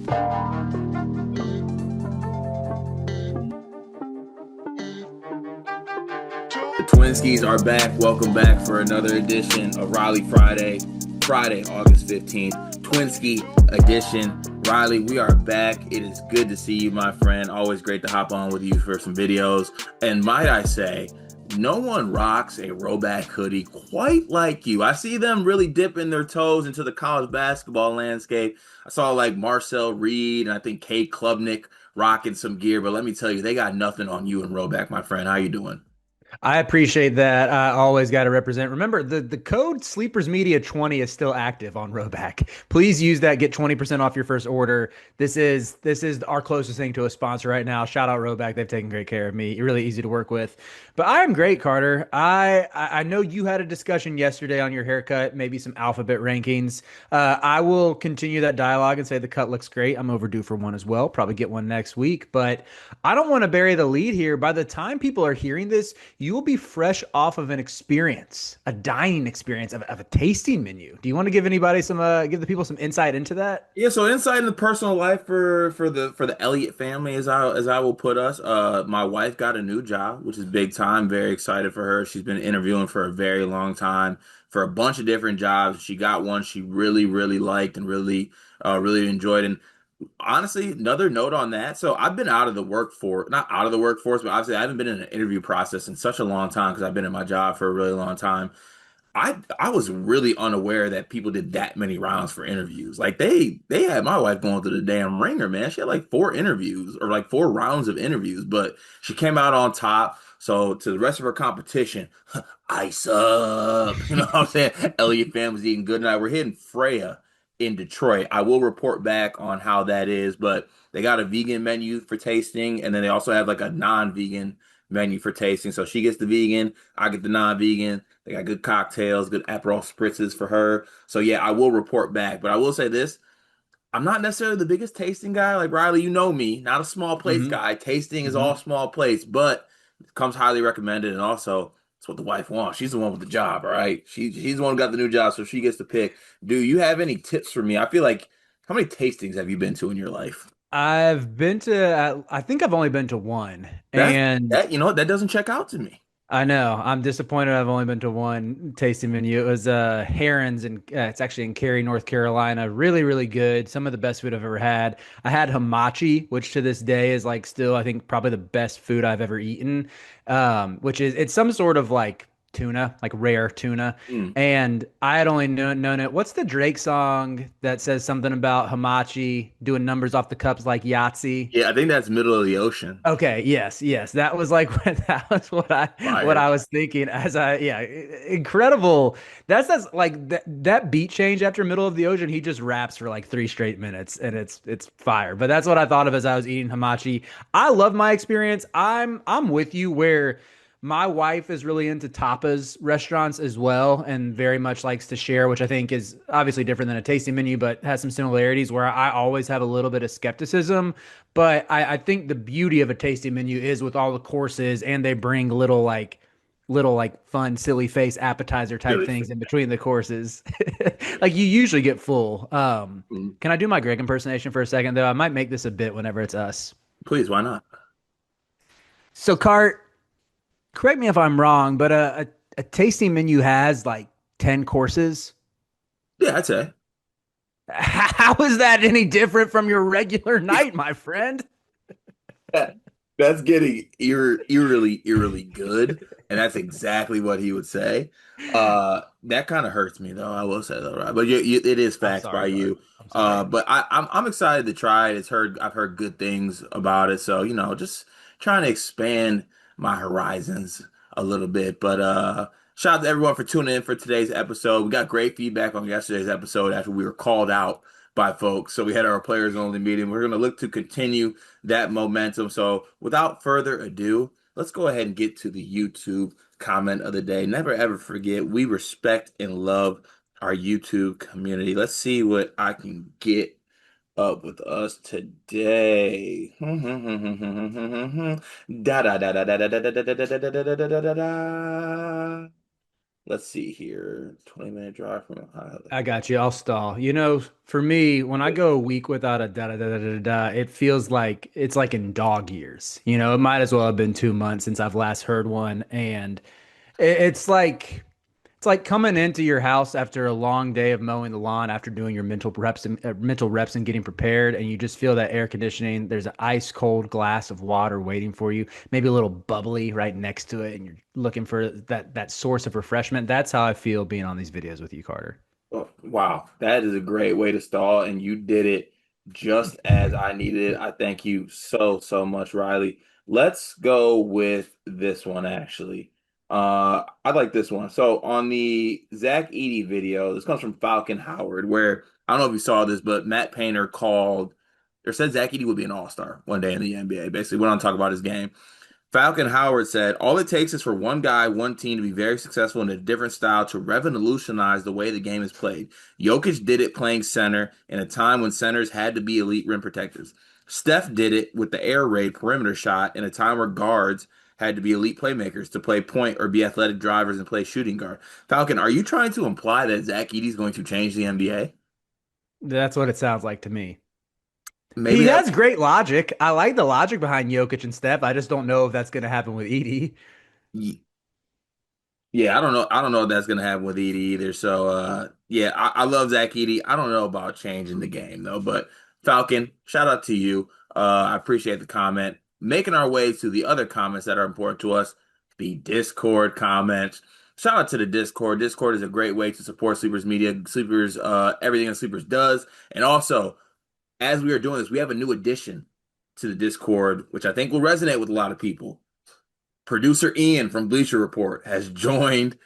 The Twinskies are back. Welcome back for another edition of Riley Friday, August 15th. Twinski edition. Riley, we are back. It is good to see you, my friend. Always great to hop on with you for some videos. And might I say, no one rocks a Roback hoodie quite like you. I see them really dipping their toes into the college basketball landscape. I saw like Marcel Reed and I think Kate Klubnik rocking some gear, but let me tell you, they got nothing on you and Roback, my friend. How you doing? I appreciate that. I always got to represent. Remember, the code Sleepers Media 20 is still active on Roback. Please use that. Get 20% off your first order. This is our closest thing to a sponsor right now. Shout out Roback. They've taken great care of me. You're really easy to work with. But I am great, Carter. I know you had a discussion yesterday on your haircut, maybe some alphabet rankings. I will continue that dialogue and say the cut looks great. I'm overdue for one as well. Probably get one next week. But I don't want to bury the lead here. By the time people are hearing this, you will be fresh off of an experience, a dining experience of a tasting menu. Do you want to give anybody some, give the people some insight into that? Yeah, so inside in the personal life for the Elliott family, as I will put us, my wife got a new job, which is big time. Very excited for her. She's been interviewing for a very long time for a bunch of different jobs. She got one she really liked and really enjoyed. And honestly, another note on that. So I've been out of the workforce, not out of the workforce, but obviously I haven't been in an interview process in such a long time because I've been in my job for a really long time. I was really unaware that people did that many rounds for interviews. Like they had my wife going through the damn ringer, man. She had like four interviews or like four rounds of interviews, but she came out on top. So to the rest of her competition, ice up. You know what I'm saying? Elliott family's eating good tonight. We're hitting Freya in Detroit. I will report back on how that is, but they got a vegan menu for tasting, and then they also have like a non-vegan menu for tasting. So she gets the vegan, I get the non-vegan. They got good cocktails, good Aperol spritzes for her. So yeah, I will report back. But I will say this, I'm not necessarily the biggest tasting guy. Like Riley, you know me, not a small plates Hmm. guy. Tasting is all Hmm. small plates, but it comes highly recommended. And also, it's what the wife wants. She's the one with the job, all right? She's the one who got the new job, so she gets to pick. Do you have any tips for me? I feel like, how many tastings have you been to in your life? I've been to, I think I've only been to one. That And that you know what, that doesn't check out to me. I know. I'm disappointed I've only been to one tasting menu. It was Herons and it's actually in Cary, North Carolina. Really, really good. Some of the best food I've ever had. I had hamachi, which to this day is like still I think probably the best food I've ever eaten. Which is it's some sort of like tuna, like rare tuna. Mm. And I had only known it. What's the Drake song that says something about hamachi doing numbers off the cups like Yahtzee? Yeah, I think that's middle of the ocean. Okay, yes. That was like that was what Fire. I was thinking as I yeah, incredible. That's like that beat change after middle of the ocean, he just raps for like 3 straight minutes and it's fire. But that's what I thought of as I was eating hamachi. I love my experience. I'm with you where my wife is really into tapas restaurants as well and very much likes to share, which I think is obviously different than a tasting menu, but has some similarities where I always have a little bit of skepticism. But I think the beauty of a tasting menu is with all the courses and they bring little like fun, silly face appetizer type Really. things in between the courses. Like you usually get full. Mm. Can I do my Greg impersonation for a second though? I might make this a bit whenever it's us. Please, why not? So Cart, correct me if I'm wrong, but a tasting menu has like 10 courses. Yeah, I'd say. How is that any different from your regular night, my friend? That's getting eerily good, and that's exactly what he would say. That kind of hurts me though. I will say though, right? But it is I'm facts by sorry, Cart. you. I'm sorry. But I'm excited to try it. I've heard good things about it. So just trying to expand my horizons a little bit. But shout out to everyone for tuning in for today's episode. We got great feedback on yesterday's episode after we were called out by folks. So we had our players only meeting. We're going to look to continue that momentum. So without further ado, let's go ahead and get to the YouTube comment of the day. Never ever forget, we respect and love our YouTube community. Let's see what I can get up with us today. Da da da da da da da da da da da da da da da da. Let's see here. 20-minute drive from Ohio. I got you. I'll stall. For me, when I go a week without a da da da da da da, it feels like it's like in dog years. It might as well have been 2 months since I've last heard one, and it's like coming into your house after a long day of mowing the lawn, after doing your mental reps and getting prepared, and you just feel that air conditioning. There's an ice cold glass of water waiting for you, maybe a little bubbly right next to it, and you're looking for that source of refreshment. That's how I feel being on these videos with you, Carter. Oh, wow, that is a great way to stall, and you did it just as I needed it. I thank you so, so much, Riley. Let's go with this one, actually. I like this one. So on the Zach Edey video, this comes from Falcon Howard, where I don't know if you saw this, but Matt Painter called or said Zach Edey would be an all-star one day in the NBA. Basically, went on to talk about his game. Falcon Howard said, all it takes is for one guy, one team to be very successful in a different style to revolutionize the way the game is played. Jokic did it playing center in a time when centers had to be elite rim protectors. Steph did it with the air raid perimeter shot in a time where guards had to be elite playmakers to play point or be athletic drivers and play shooting guard. Falcon, are you trying to imply that Zach Edey is going to change the NBA? That's what it sounds like to me. Maybe He has that's great logic. I like the logic behind Jokic and Steph. I just don't know if that's going to happen with Edie. Yeah, I don't know. I don't know if that's gonna happen with Edie either. So yeah, I love Zach Edey. I don't know about changing the game though, but Falcon, shout out to you. I appreciate the comment. Making our way to the other comments that are important to us, the Discord comments. Shout out to the Discord. Discord is a great way to support Sleepers Media, Sleepers, everything that Sleepers does. And also, as we are doing this, we have a new addition to the Discord, which I think will resonate with a lot of people. Producer Ian from Bleacher Report has joined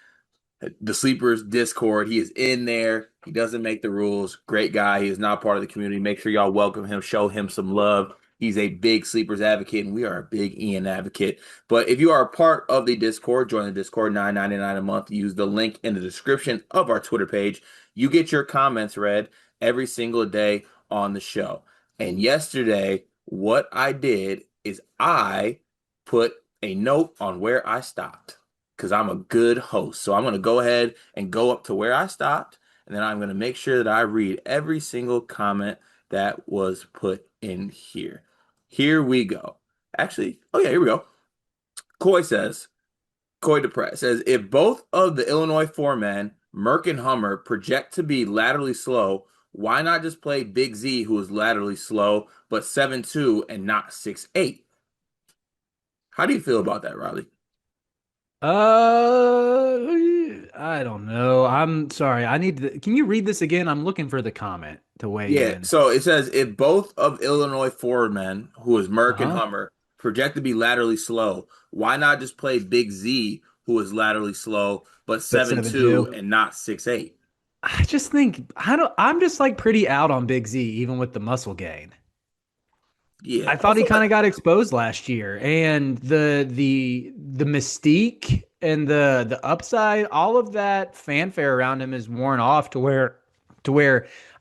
the Sleepers Discord. He is in there. He doesn't make the rules. Great guy. He is not part of the community. Make sure y'all welcome him, show him some love. He's a big Sleepers advocate, and we are a big Ian advocate. But if you are a part of the Discord, join the Discord, $9.99 a month. Use the link in the description of our Twitter page. You get your comments read every single day on the show. And yesterday, what I did is I put a note on where I stopped because I'm a good host. So I'm going to go ahead and go up to where I stopped, and then I'm going to make sure that I read every single comment that was put in here. Here we go. Actually, oh yeah, here we go. Coy says, Coy Depret says, if both of the Illinois four men, Merck and Hummer, project to be laterally slow, why not just play Big Z, who is laterally slow, but 7'2" and not 6'8"? How do you feel about that, Riley? I don't know. I'm sorry. Can you read this again? I'm looking for the comment to weigh Yeah, in. so it says if both of Illinois forward men, who is Merck and Uh-huh. Hummer, project to be laterally slow, why not just play Big Z, who is laterally slow, but But 7'2" 7-2. and not 6'8"? I just think I'm just like pretty out on Big Z, even with the muscle gain. Yeah, I I thought he feel kind of got exposed last year, and the mystique and the upside, all of that fanfare around him is worn off to where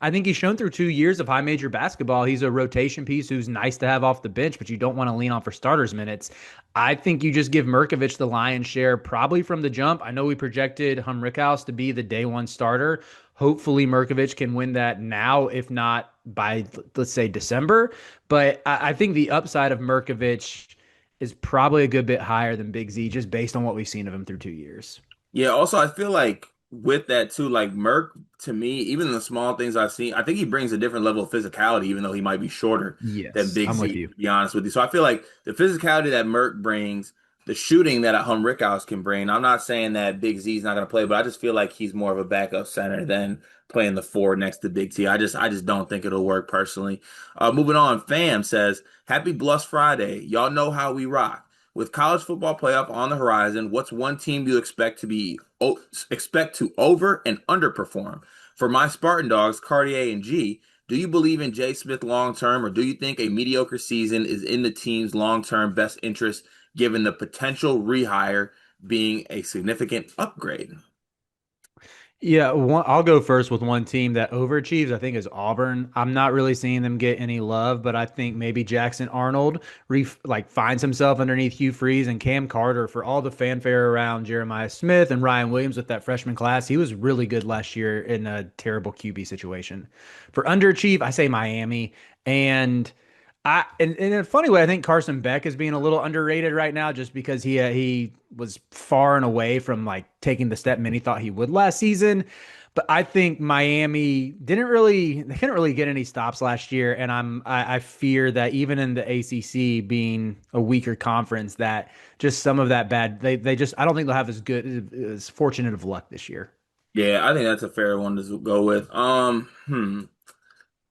I think he's shown through 2 years of high major basketball. He's a rotation piece who's nice to have off the bench, but you don't want to lean on for starters minutes. I think you just give Merkovich the lion's share probably from the jump. I know we projected Humrickhouse to be the day one starter. Hopefully Merkovich can win that now, if not by, let's say, December. But I think the upside of Merkovich is probably a good bit higher than Big Z, just based on what we've seen of him through 2 years. Yeah, also I feel like with that too, like Merck to me, even the small things I've seen, I think he brings a different level of physicality, even though he might be shorter than Yes, Big I'm with Z, you. to be honest with you. So I feel like the physicality that Merck brings, the shooting that a Rickhouse can bring. I'm not saying that Big Z's not gonna play, but I just feel like he's more of a backup center than playing the four next to Big T. I just don't think it'll work personally. Moving on, Fam says, Happy Blust Friday. Y'all know how we rock. With college football playoff on the horizon, what's one team you expect to over and underperform? For my Spartan Dogs, Cartier and G, do you believe in Jay Smith long term, or do you think a mediocre season is in the team's long term best interest, given the potential rehire being a significant upgrade? Yeah, I'll go first with one team that overachieves. I think is Auburn. I'm not really seeing them get any love, but I think maybe Jackson Arnold finds himself underneath Hugh Freeze and Cam Carter for all the fanfare around Jeremiah Smith and Ryan Williams with that freshman class. He was really good last year in a terrible QB situation. For underachieve, I say Miami. And in a funny way, I think Carson Beck is being a little underrated right now, just because he was far and away from like taking the step many thought he would last season. But I think Miami they couldn't really get any stops last year, and I fear that even in the ACC being a weaker conference, that just some of that bad they just I don't think they'll have as fortunate of luck this year. Yeah, I think that's a fair one to go with.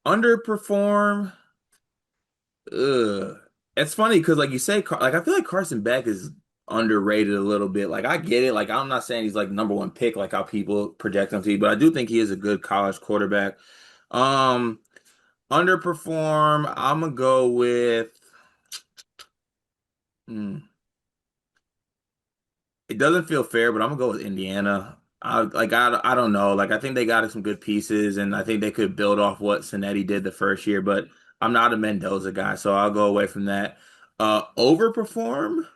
Underperform. Ugh. It's funny because, like you say, like I feel like Carson Beck is underrated a little bit. Like I get it. Like I'm not saying he's like number one pick, like how people project him to be, but I do think he is a good college quarterback. Um, Underperform. I'm gonna go with. hmm, It doesn't feel fair, but I'm gonna go with Indiana. I don't know. Like I think they got some good pieces, and I think they could build off what Cincinnati did the first year. But I'm not a Mendoza guy, so I'll go away from that. Overperform.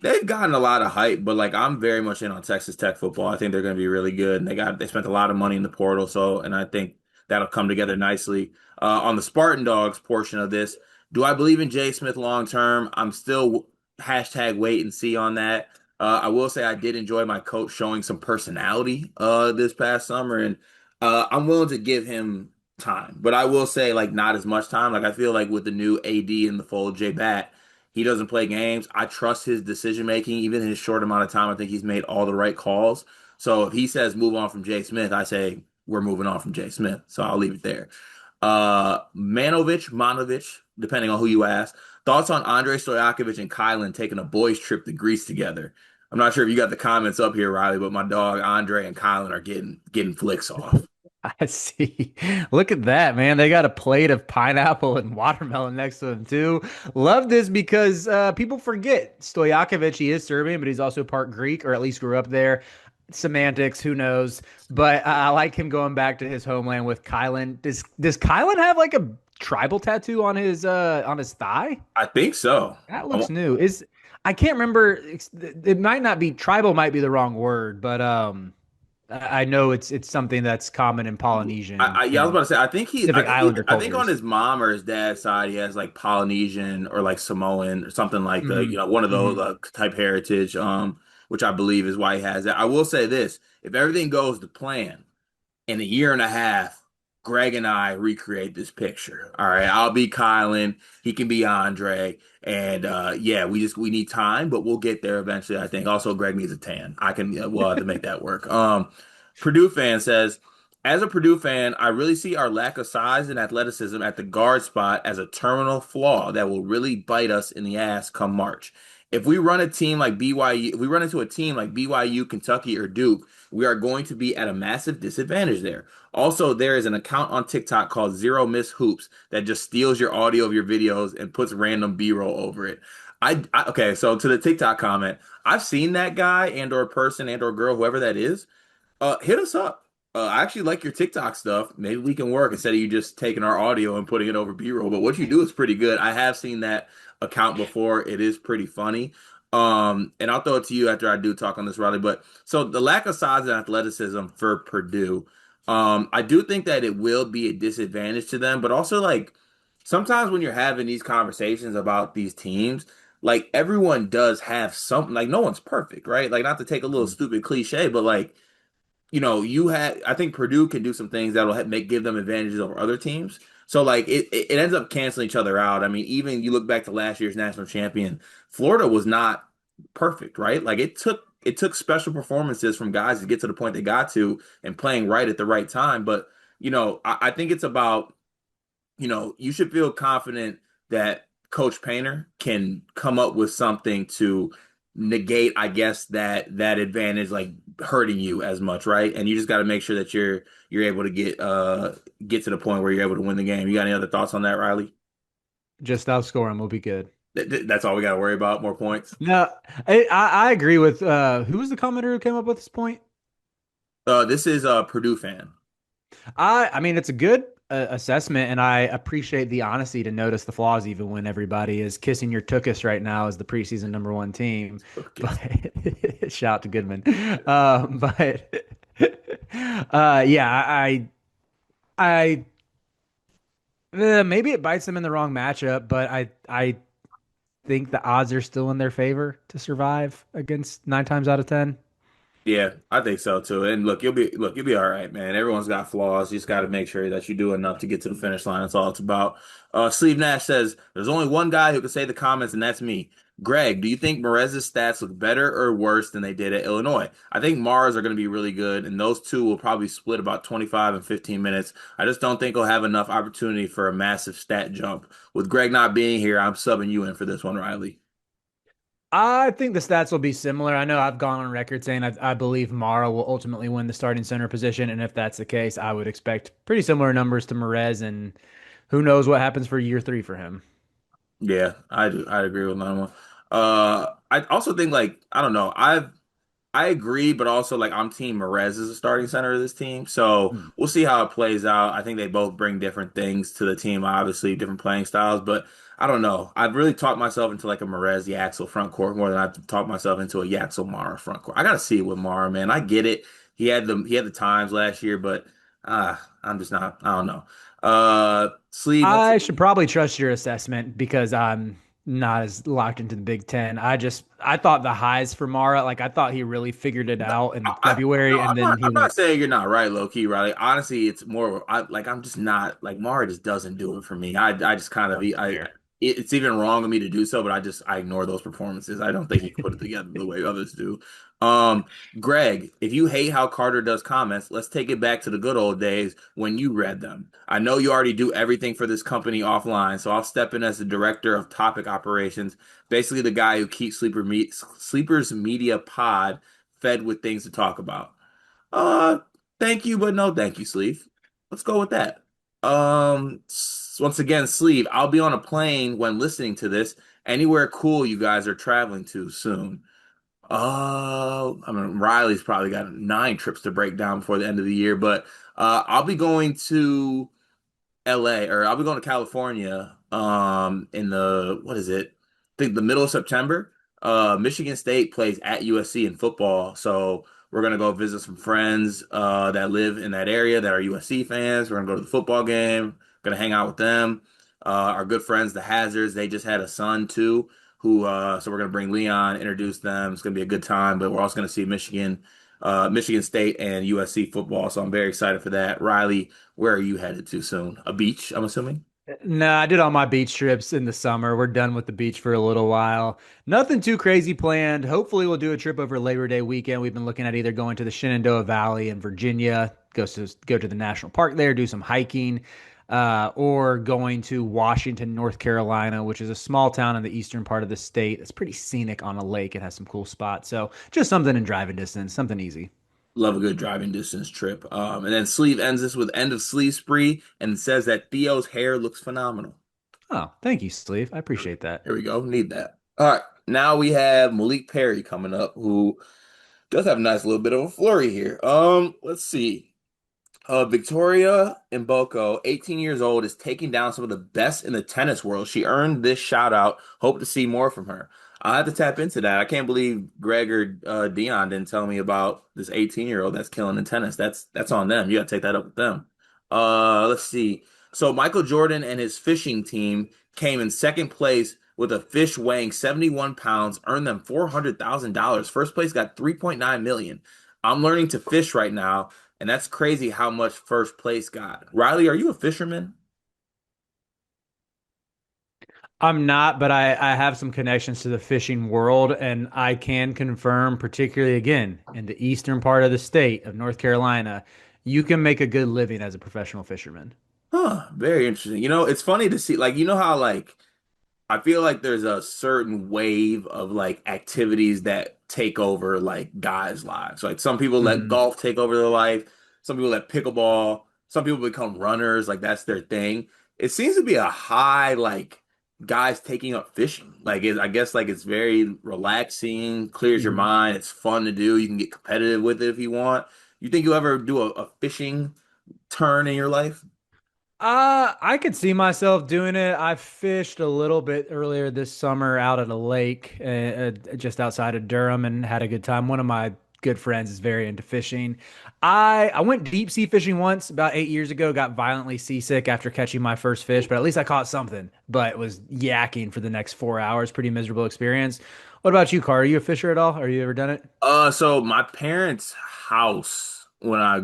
They've gotten a lot of hype, but like I'm very much in on Texas Tech football. I think they're going to be really good, and they spent a lot of money in the portal, so and I think that'll come together nicely. On the Spartan Dogs portion of this, do I believe in Jay Smith long term? I'm still hashtag wait and see on that. I will say I did enjoy my coach showing some personality this past summer, and I'm willing to give him time, but I will say like not as much time. Like I feel like with the new AD in the fold, Jay Bat. He doesn't play games. I trust his decision making, even in his short amount of time. I think he's made all the right calls. So if he says move on from Jay Smith, I say we're moving on from Jay Smith. So I'll leave it there. Manovich, depending on who you ask. Thoughts on Andre Stojakovic and Kylan taking a boys' trip to Greece together? I'm not sure if you got the comments up here, Riley, but my dog Andre and Kylan are getting flicks off. I see. Look at that, man. They got a plate of pineapple and watermelon next to them too. Love this because people forget Stojakovic, he is Serbian, but he's also part Greek, or at least grew up there. Semantics, who knows? But I like him going back to his homeland with Kylan. Does Kylan have like a tribal tattoo on his thigh? I think so. That looks new. Is I can't remember. It might not be tribal, might be the wrong word, but I know it's something that's common in Polynesian Yeah, I was and about to say. Pacific Islander I think on cultures. his mom or his dad's side, he has like Polynesian or like Samoan or something like the Hmm. one of those Hmm. type heritage. Which I believe is why he has that. I will say this: if everything goes to plan, in a year and a half, Greg and I recreate this picture. All right, I'll be Kylan, he can be Andre, and yeah, we need time, but we'll get there eventually. I think. Also, Greg needs a tan. We'll have to make that work. Purdue fan says, as a Purdue fan, I really see our lack of size and athleticism at the guard spot as a terminal flaw that will really bite us in the ass come March. If we run a team like BYU, if we run into a team like BYU, Kentucky, or Duke, we are going to be at a massive disadvantage there. Also, there is an account on TikTok called Zero Miss Hoops that just steals your audio of your videos and puts random B-roll over it. Okay, so to the TikTok comment, I've seen that guy and or person and or girl, whoever that is. Hit us up. I actually like your TikTok stuff. Maybe we can work instead of you just taking our audio and putting it over B-roll. But what you do is pretty good. I have seen that account before. It is pretty funny. And I'll throw it to you after I do talk on this, Riley. But so the lack of size and athleticism for Purdue, I do think that it will be a disadvantage to them. But also, like sometimes when you're having these conversations about these teams, like everyone does have something. Like no one's perfect, right? Like not to take a little stupid cliche, but like I think Purdue can do some things that'll give them advantages over other teams. So like it ends up canceling each other out. I mean, even you look back to last year's national champion, Florida was not perfect, right? Like it took special performances from guys to get to the point they got to and playing right at the right time. But I think it's about you should feel confident that Coach Painter can come up with something to negate, I guess, that advantage like hurting you as much, right? And you just got to make sure that you're able to get to the point where you're able to win the game. You got any other thoughts on that, Riley? Just outscore him will be good. That's all we got to worry about. More points. No, I agree with who was the commenter who came up with this point? This is a Purdue fan. I mean, it's a good assessment, and I appreciate the honesty to notice the flaws, even when everybody is kissing your tuchus right now as the preseason number one team. Focus. But shout out to Goodman. But yeah, I maybe it bites them in the wrong matchup, but I think the odds are still in their favor to survive against 9 times out of 10. Yeah, I think so too. And you'll be all right, man. Everyone's got flaws. You just got to make sure that you do enough to get to the finish line. That's all it's about. Steve Nash says there's only one guy who can say the comments, and that's me. Greg, do you think Merez's stats look better or worse than they did at Illinois? I think Mars are going to be really good, and those two will probably split about 25 and 15 minutes. I just don't think he'll have enough opportunity for a massive stat jump. With Greg not being here, I'm subbing you in for this one, Riley. I think the stats will be similar. I know I've gone on record saying I believe Mara will ultimately win the starting center position, and if that's the case, I would expect pretty similar numbers to Merez, and who knows what happens for year three for him. Yeah, I do. I agree with that one. I also think like I don't know. I agree, but also like I'm team Merez as a starting center of this team. So Hmm. we'll see how it plays out. I think they both bring different things to the team, obviously different playing styles, but I don't know. I've really talked myself into like a Merez Yaxel front court more than I've talked myself into a Yaxel Mara front court. I gotta see it with Mara, man. I get it. He had the times last year, but I'm just not. I don't know. Sleeve. Let's I should see. probably trust your assessment because I'm not as locked into the Big Ten. I thought the highs for Mara, like I thought he really figured it out in No, February, and then he I'm not went. saying you're not right, low key, Riley. Honestly, it's more. I'm just not like Mara just doesn't do it for me. I just kind of, That's fair. it's even wrong of me to do so, but I ignore those performances. I don't think he put it together the way others do. Um, Greg, if you hate how Carter does comments, let's take it back to the good old days when you read them. I know you already do everything for this company offline, so I'll step in as the director of topic operations, basically the guy who keeps Sleepers Media Pod fed with things to talk about. Uh, Thank you, but no thank you, Sleeve. Let's go with that. Once again, Sleeve, I'll be on a plane when listening to this. Anywhere cool you guys are traveling to soon? I mean, Riley's probably got 9 trips to break down before the end of the year, but I'll be going to LA, or I'll be going to California in the what is it? I think the middle of September. Michigan State plays at USC in football, so we're gonna go visit some friends that live in that area that are USC fans. We're gonna go to the football game, gonna hang out with them. Our good friends, the Hazards, they just had a son too, who so we're gonna bring Leon, introduce them. It's gonna be a good time, but we're also gonna see Michigan State and USC football, so I'm very excited for that. Riley, where are you headed to soon? A beach, I'm assuming? No, I did all my beach trips in the summer. We're done with the beach for a little while. Nothing too crazy planned. Hopefully, we'll do a trip over Labor Day weekend. We've been looking at either going to the Shenandoah Valley in Virginia, go to the national park there, do some hiking, or going to Washington, North Carolina, which is a small town in the eastern part of the state. It's pretty scenic on a lake. It has some cool spots. So just something in driving distance, something easy. Love a good driving distance trip. And then Sleeve ends this with end of sleeve spree and says that Theo's hair looks phenomenal. Oh, thank you, Sleeve. I appreciate that. Here we go. Need that. All right. Now we have Malik Perry coming up, who does have a nice little bit of a flurry here. Let's see. Victoria Mboko, 18 years old, is taking down some of the best in the tennis world. She earned this shout out. Hope to see more from her. I have to tap into that. I can't believe Greg or Dion didn't tell me about this 18-year-old that's killing in tennis. That's on them. You got to take that up with them. Let's see. So Michael Jordan and his fishing team came in second place with a fish weighing 71 pounds, earned them $400,000. First place got 3.9 million. I'm learning to fish right now. And that's crazy how much first place got. Riley, are you a fisherman? I'm not, but I have some connections to the fishing world, and I can confirm, particularly again in the eastern part of the state of North Carolina, you can make a good living as a professional fisherman. Huh, very interesting. You know, it's funny to see, like, you know how, like, I feel like there's a certain wave of like activities that take over like guys' lives. Like some people let Hmm. golf take over their life, some people let pickleball, some people become runners, like that's their thing. It seems to be a high like guys taking up fishing. I guess like it's very relaxing, clears your Hmm. mind, it's fun to do. You can get competitive with it if you want. You think you'll ever do a fishing turn in your life? I could see myself doing it. I fished a little bit earlier this summer out at a lake just outside of Durham and had a good time. One of my good friends is very into fishing. I went deep sea fishing once about 8 years ago, got violently seasick after catching my first fish, but at least I caught something, but was yakking for the next 4 hours. Pretty miserable experience. What about you, Car? Are you a fisher at all? Are you ever done it? So my parents' house, when I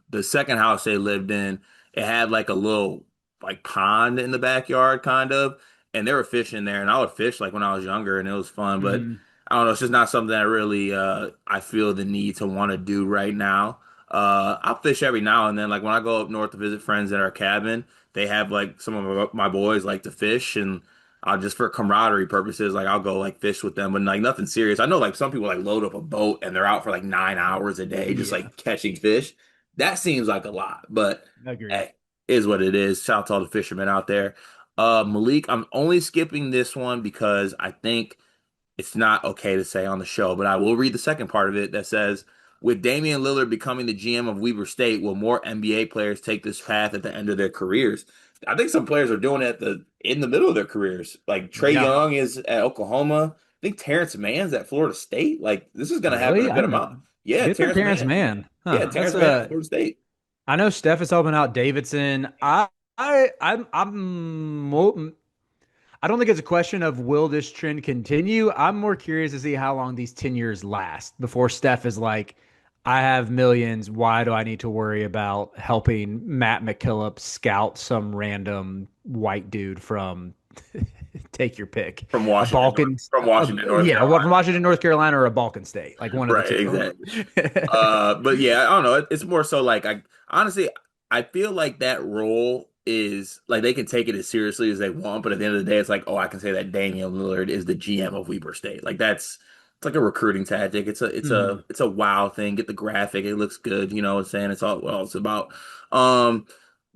the second house they lived in, it had like a little like pond in the backyard kind of, and they were fishing there, and I would fish like when I was younger, and it was fun, but Mhm. I don't know, it's just not something that really I feel the need to want to do right now. I'll fish every now and then, like when I go up north to visit friends at our cabin, they have like some of my boys like to fish, and just for camaraderie purposes, like I'll go like fish with them, but like nothing serious. I know like some people like load up a boat and they're out for like 9 hours a day just Yeah, like catching fish. That seems like a lot, but agreed. hey, is what it is. Shout out to all the fishermen out there. Malik, I'm only skipping this one because I think it's not okay to say on the show, but I will read the second part of it that says, with Damian Lillard becoming the GM of Weber State, will more NBA players take this path at the end of their careers? I think some players are doing it in the middle of their careers. Like Trey Yeah. Young is at Oklahoma. I think Terrence Mann's at Florida State. Like this is gonna happen Really? a I good didn't amount. know. Yeah, Good for Terrence Terrence Mann. Mann. Yeah, Huh. That's Terrence Mann at Florida State. I know Steph is helping out Davidson. I don't think it's a question of will this trend continue. I'm more curious to see how long these 10 years last before Steph is like, I have millions. Why do I need to worry about helping Matt McKillop scout some random white dude from take your pick, From a Balkan, Washington, North yeah, what from Carolina. Washington, North Carolina, or a Balkan state, like one of the Right, two. exactly. But yeah, I don't know. It's more so like I honestly I feel like that role is like they can take it as seriously as they want, but at the end of the day, it's like, oh, I can say that Damian Lillard is the GM of Weber State. Like that's it's like a recruiting tactic. Mhm. It's a wow thing. Get the graphic, it looks good. You know what I'm saying? It's all what it's about. Um,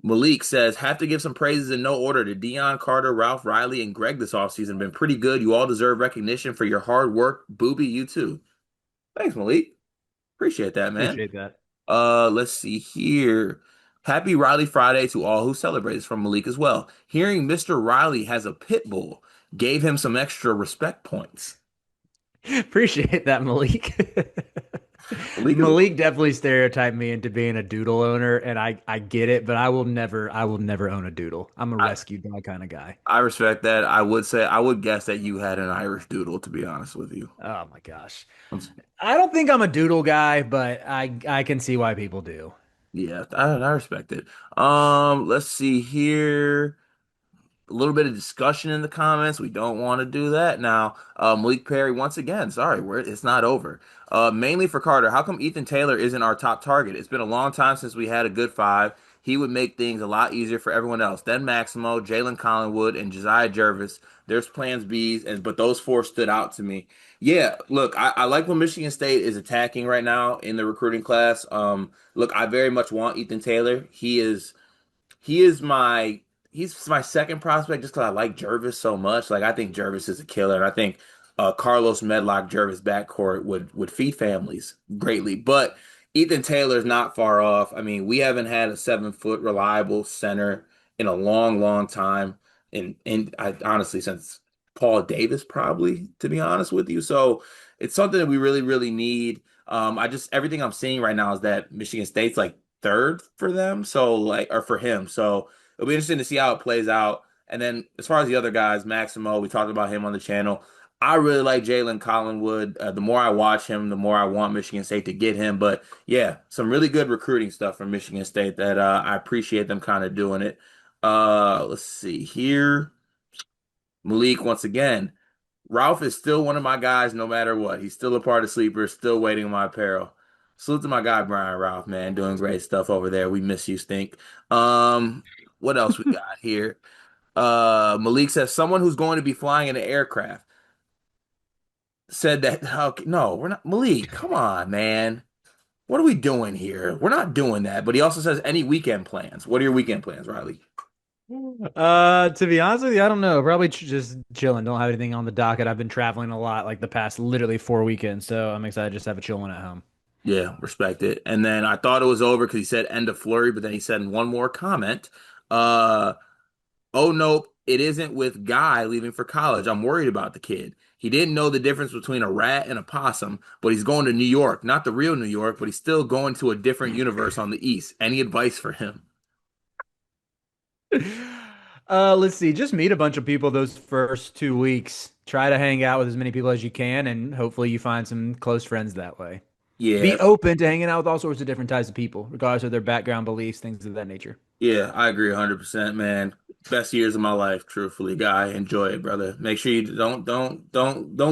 Malik says, have to give some praises in no order to Dion Carter, Ralph Riley, and Greg this offseason. Been pretty good. You all deserve recognition for your hard work. Booby, you too. Thanks, Malik. Appreciate that, man. Appreciate that. Let's see here. Happy Riley Friday to all who celebrate. It's from Malik as well. Hearing Mr. Riley has a pit bull gave him some extra respect points. Appreciate that, Malik. Malik is, Malik definitely stereotyped me into being a doodle owner, and I get it, but I will never own a doodle. I'm a I, rescue dog kind of guy. I respect that. I would guess that you had an Irish doodle, to be honest with you. Oh my gosh. I don't think I'm a doodle guy, but I can see why people do. Yeah, I respect it. Let's see here. A little bit of discussion in the comments. We don't want to do that now. Malik Perry, once again, sorry, it's not over. Mainly for Carter. How come Ethan Taylor isn't our top target? It's been a long time since we had a good five. He would make things a lot easier for everyone else. Then Maximo, Jalen Collingwood, and Josiah Jervis. There's plans B's, but those four stood out to me. Yeah, look, I like when Michigan State is attacking right now in the recruiting class. Look, I very much want Ethan Taylor. He is my he's my second prospect just because I like Jervis so much. Like I think Jervis is a killer, and I think Carlos Medlock Jervis backcourt would feed families greatly. But Ethan Taylor's not far off. I mean, we haven't had a 7 foot reliable center in a long, long time, and I honestly since Paul Davis probably, to be honest with you. So it's something that we really, really need. I just everything I'm seeing right now is that Michigan State's like third for them, so like or for him. So it'll be interesting to see how it plays out. And then as far as the other guys, Maximo, we talked about him on the channel. I really like Jalen Collingwood. The more I watch him, the more I want Michigan State to get him. But yeah, some really good recruiting stuff from Michigan State that I appreciate them kind of doing it. Let's see here. Malik once again. Ralph is still one of my guys no matter what. He's still a part of Sleepers, still waiting on my apparel. Salute to my guy Brian Ralph, man, doing great stuff over there. We miss you, Stink. Um, what else we got here? Malik says someone who's going to be flying in an aircraft said that. Okay, no, we're not. Malik, come on, man. What are we doing here? We're not doing that. But he also says any weekend plans. What are your weekend plans, Riley? To be honest with you, I don't know. Probably just chilling. Don't have anything on the docket. I've been traveling a lot, like the past literally 4 weekends, so I'm excited to just have a chill one at home. Yeah, respect it. And then I thought it was over because he said end of flurry, but then he said in one more comment, uh, oh nope, it isn't with Guy leaving for college. I'm worried about the kid. He didn't know the difference between a rat and a possum, but he's going to New York. Not the real New York, but he's still going to a different universe on the East. Any advice for him? Let's see. Just meet a bunch of people those first 2 weeks. Try to hang out with as many people as you can, and hopefully you find some close friends that way. Yeah, Be open to hanging out with all sorts of different types of people, regardless of their background, beliefs, things of that nature. yeah, I agree 100%, man. Best years of my life, truthfully, Guy. Enjoy it, brother. Make sure you don't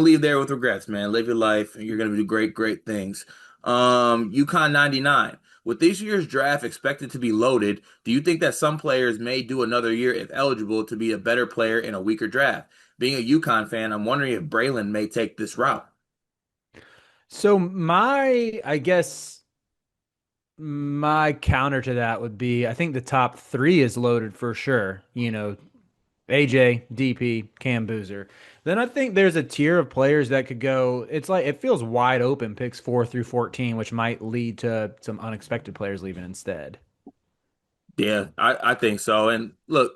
leave there with regrets, man. Live your life, and you're gonna do great, great things. UConn 99. With this year's draft expected to be loaded, do you think that some players may do another year if eligible to be a better player in a weaker draft? Being a UConn fan, I'm wondering if Braylon may take this route. So I guess my counter to that would be, I think the top three is loaded for sure. AJ, DP, Cam Boozer. Then I think there's a tier of players that could go. It's like it feels wide open, picks 4 through 14, which might lead to some unexpected players leaving instead. Yeah, I think so. And look,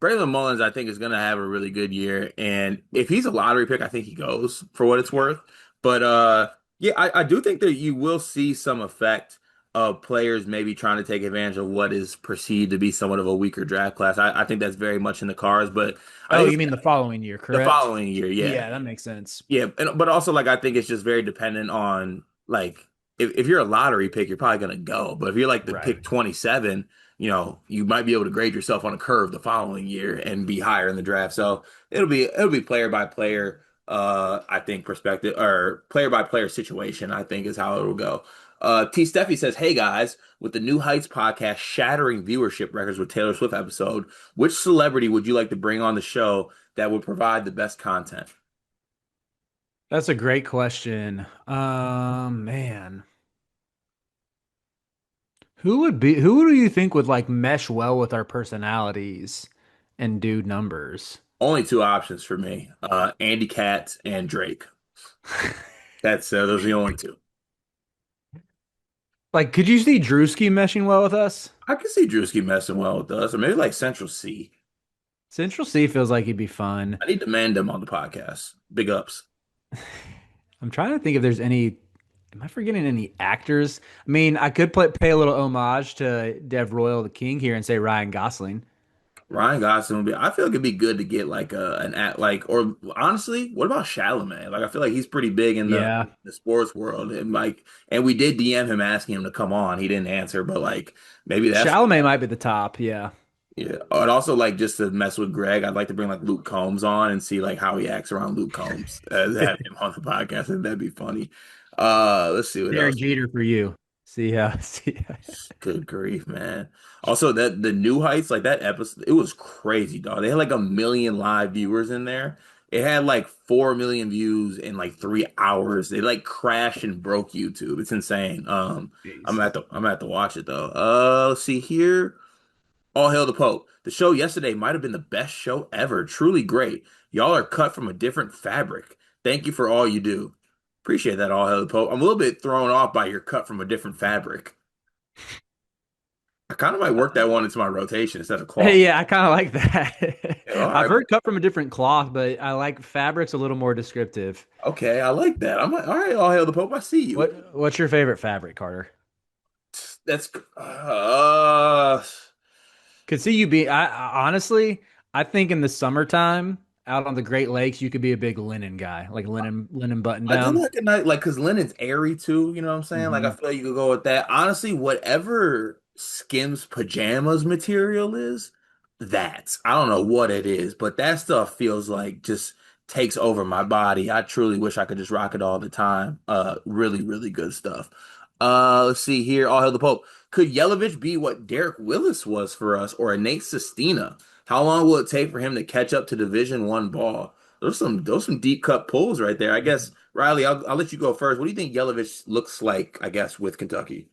Braylon Mullins, I think, is going to have a really good year, and if he's a lottery pick, I think he goes for what it's worth. But yeah, I do think that you will see some effect of players maybe trying to take advantage of what is perceived to be somewhat of a weaker draft class. I think that's very much in the cards, but I Oh, think you mean the following year, the correct? following year, yeah. Yeah, that makes sense. Yeah, but also like I think it's just very dependent on like if you're a lottery pick, you're probably gonna go. But if you're like the Right. pick 27, you might be able to grade yourself on a curve the following year and be higher in the draft. So it'll be player by player, I think perspective or player by player situation, I think is how it'll go. T Steffi says, "Hey guys, with the New Heights podcast shattering viewership records with Taylor Swift episode, which celebrity would you like to bring on the show that would provide the best content?" That's a great question. Man, who do you think would like mesh well with our personalities and do numbers? Only two options for me. Andy Katz and Drake. That's those are the only two. Like, could you see Drewski meshing well with us? I can see Drewski messing well with us, or maybe like Central C. Central C feels like he'd be fun. I need to man them on the podcast. Big ups. I'm trying to think if there's any. Am I forgetting any actors? I mean, I could pay a little homage to Dev Royal, the King here, and say Ryan Gosling. Ryan Gosling would be. I feel like it'd be good to get like an act like, or honestly, what about Chalamet? Like, I feel like he's pretty big in the Yeah, the sports world, and like, and we did DM him asking him to come on. He didn't answer, but like, maybe that's Chalamet might be the top. Yeah. yeah. I'd also like just to mess with Greg. I'd like to bring like Luke Combs on and see like how he acts around Luke Combs as have him on the podcast. I think that'd be funny. Let's see what Derek else. Jeter for you. See ya. See ya. Good grief, man. Also, that the New Heights, like that episode, it was crazy, dog. They had like 1 million live viewers in there. It had like 4 million views in like 3 hours. They like crashed and broke YouTube. It's insane. Jeez. I'm gonna have to watch it though. Let's see here. All hail the Pope. The show yesterday might have been the best show ever. Truly great. Y'all are cut from a different fabric. Thank you for all you do. Appreciate that, All hail the Pope. I'm a little bit thrown off by your cut from a different fabric. I kind of might work that one into my rotation instead of cloth. Hey, yeah, I kind of like that. Yeah, all I've right. heard cut from a different cloth, but I like fabrics a little more descriptive. Okay, I like that. I'm like, all right, All hail the Pope. I see you. What's your favorite fabric, Carter? That's Could see you be. Honestly, I think in the summertime out on the Great Lakes, you could be a big linen guy, like linen button I do down. like a night like because linen's airy too, you know what I'm saying? Like I Hmm. feel like you could go with that. Honestly, whatever Skims pajamas material is, that's I don't know what it is, but that stuff feels like just takes over my body. I truly wish I could just rock it all the time. Really, really good stuff. Let's see here. All hail the Pope. Could Yelovich be what Derek Willis was for us or a Nate Sestina? How long will it take for him to catch up to Division One ball? Those some deep cut pulls right there. I guess Riley, I'll let you go first. What do you think Yelovich looks like? I guess with Kentucky.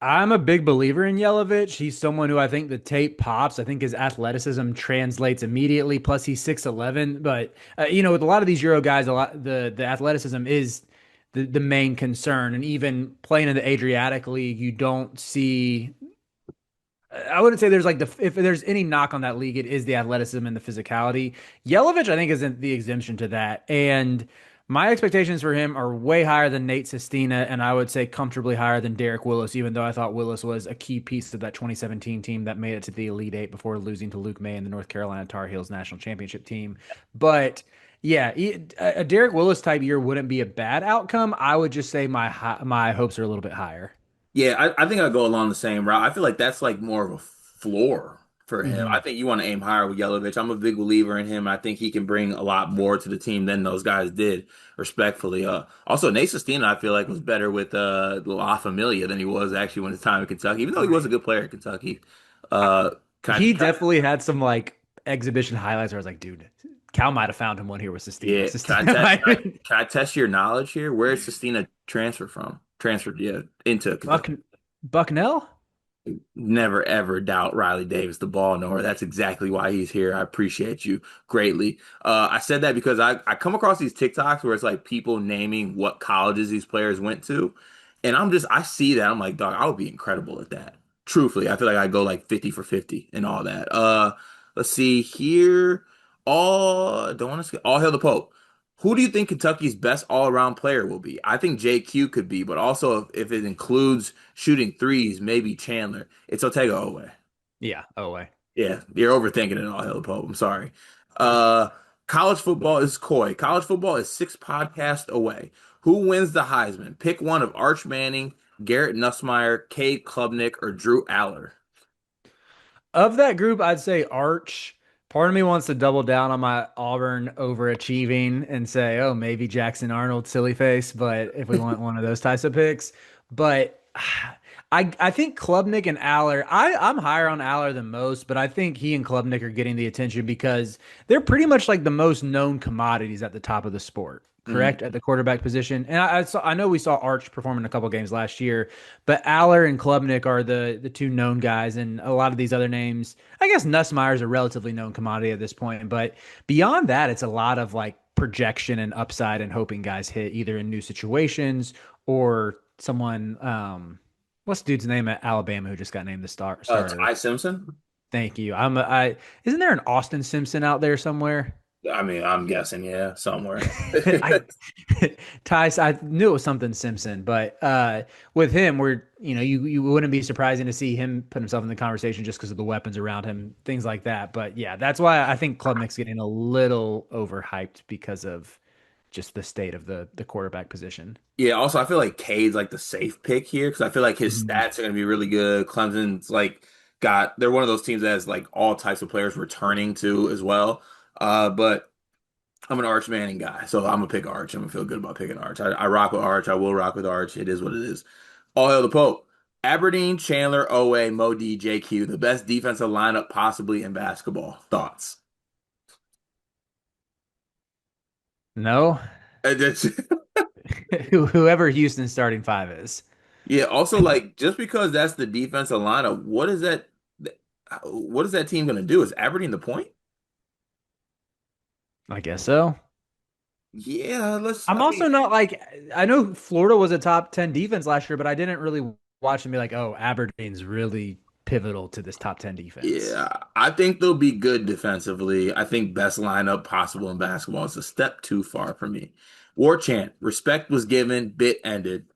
I'm a big believer in Yelovich. He's someone who I think the tape pops. I think his athleticism translates immediately. Plus, he's 6'11". But with a lot of these Euro guys, a lot the athleticism is the main concern. And even playing in the Adriatic League, you don't see. I wouldn't say there's like if there's any knock on that league, it is the athleticism and the physicality. Yelovich, I think, isn't the exemption to that. And my expectations for him are way higher than Nate Sestina, and I would say comfortably higher than Derek Willis, even though I thought Willis was a key piece of that 2017 team that made it to the Elite Eight before losing to Luke May and the North Carolina Tar Heels national championship team. But yeah, a Derek Willis type year wouldn't be a bad outcome. I would just say my hopes are a little bit higher. Yeah, I think I go along the same route. I feel like that's like more of a floor for him. I Hmm. think you want to aim higher with Yelovich. I'm a big believer in him. I think he can bring a lot more to the team than those guys did, respectfully. Also Nate Sestina, I feel like was better with La Familia than he was actually when his time in Kentucky, even though he was a Right. good player at Kentucky. Uh, He can I definitely had some like exhibition highlights where I was like, dude, Cal might have found him one here with Sestina. yeah, Sestina might have been can I test your knowledge here? Where is Sestina transferred from? Transferred, yeah, into Kentucky. Buck Bucknell. Never ever doubt Riley Davis, the ball knower. That's exactly why he's here. I appreciate you greatly. I said that because I come across these TikToks where it's like people naming what colleges these players went to. And I see that. I'm like, dog, I would be incredible at that. Truthfully, I feel like I go like 50 for 50 and all that. Let's see here. Don't want to all hail the Pope. Who do you think Kentucky's best all-around player will be? I think JQ could be, but also if it includes shooting threes, maybe Chandler. It's Otega Owe. Yeah. Oh way. Yeah, you're overthinking it all, Hill Pope. I'm sorry. Uh, college football is coy. College football is six podcasts away. Who wins the Heisman? Pick one of Arch Manning, Garrett Nussmeier, Cade Klubnik, or Drew Aller. Of that group, I'd say Arch. Part of me wants to double down on my Auburn overachieving and say, oh, maybe Jackson Arnold, silly face. But if we want one of those types of picks, but I think Klubnik and Aller, I'm higher on Aller than most, but I think he and Klubnik are getting the attention because they're pretty much like the most known commodities at the top of the sport. Mhm. Correct at the quarterback position, and I know we saw Arch perform in a couple games last year, but Aller and Klubnik are the two known guys, and a lot of these other names. I guess Nussmeier's a relatively known commodity at this point, but beyond that, it's a lot of like projection and upside and hoping guys hit either in new situations or someone. What's the dude's name at Alabama who just got named the starter? Ty Simpson? Thank you. I isn't there an Austin Simpson out there somewhere? I mean, I'm guessing, yeah, somewhere. I Tice, I knew it was something Simpson, but with him, we're you wouldn't be surprising to see him put himself in the conversation just because of the weapons around him, things like that. But yeah, that's why I think Club Nick's getting a little overhyped because of just the state of the quarterback position. Yeah, also I feel like Cade's like the safe pick here because I feel like his Mhm. stats are going to be really good. Clemson's like they're one of those teams that has like all types of players returning to as well. But I'm an Arch Manning guy, so I'm gonna pick Arch. I'm gonna feel good about picking Arch. I rock with Arch. I will rock with Arch. It is what it is. All hail the Pope. Aberdeen, Chandler, Owe, Mo D, JQ, the best defensive lineup possibly in basketball. Thoughts? No, That's- whoever Houston's starting five is, yeah. Also, like just because that's the defensive lineup, what is that team gonna do? Is Aberdeen the point? I guess so. Yeah, let's. I'm I mean, also not like I know Florida was a top 10 defense last year, but I didn't really watch and be like, oh, Aberdeen's really pivotal to this top 10 defense. yeah, I think they'll be good defensively. I think best lineup possible in basketball is a step too far for me. War chant. Respect was given, bit ended.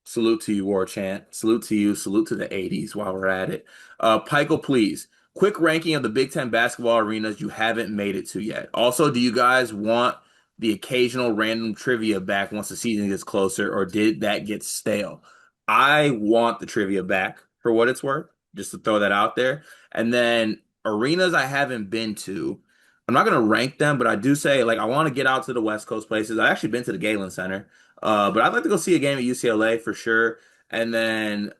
Salute to you, War Chant. Salute to you. Salute to the 80s while we're at it. Pikel, please. Quick ranking of the Big Ten basketball arenas you haven't made it to yet. Also, do you guys want the occasional random trivia back once the season gets closer, or did that get stale? I want the trivia back for what it's worth, just to throw that out there. And then arenas I haven't been to, I'm not going to rank them, but I do say, like, I want to get out to the West Coast places. I've actually been to the Galen Center. But I'd like to go see a game at UCLA for sure. And then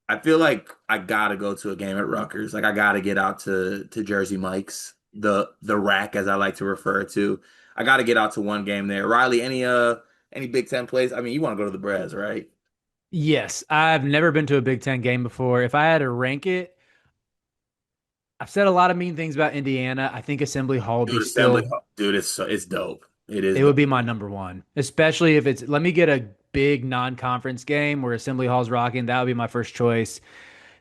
I feel like I gotta go to a game at Rutgers. Like I gotta get out to Jersey Mike's, the rack as I like to refer to. I gotta get out to one game there. Riley, any Big Ten plays? I mean, you want to go to the Brez, right? Yes, I've never been to a Big Ten game before. If I had to rank it, I've said a lot of mean things about Indiana. I think Assembly Hall would be Dude, Assembly, still dude, it's dope. It is It would good. be my number one, especially if it's let me get a big non-conference game where Assembly Hall's rocking. That would be my first choice.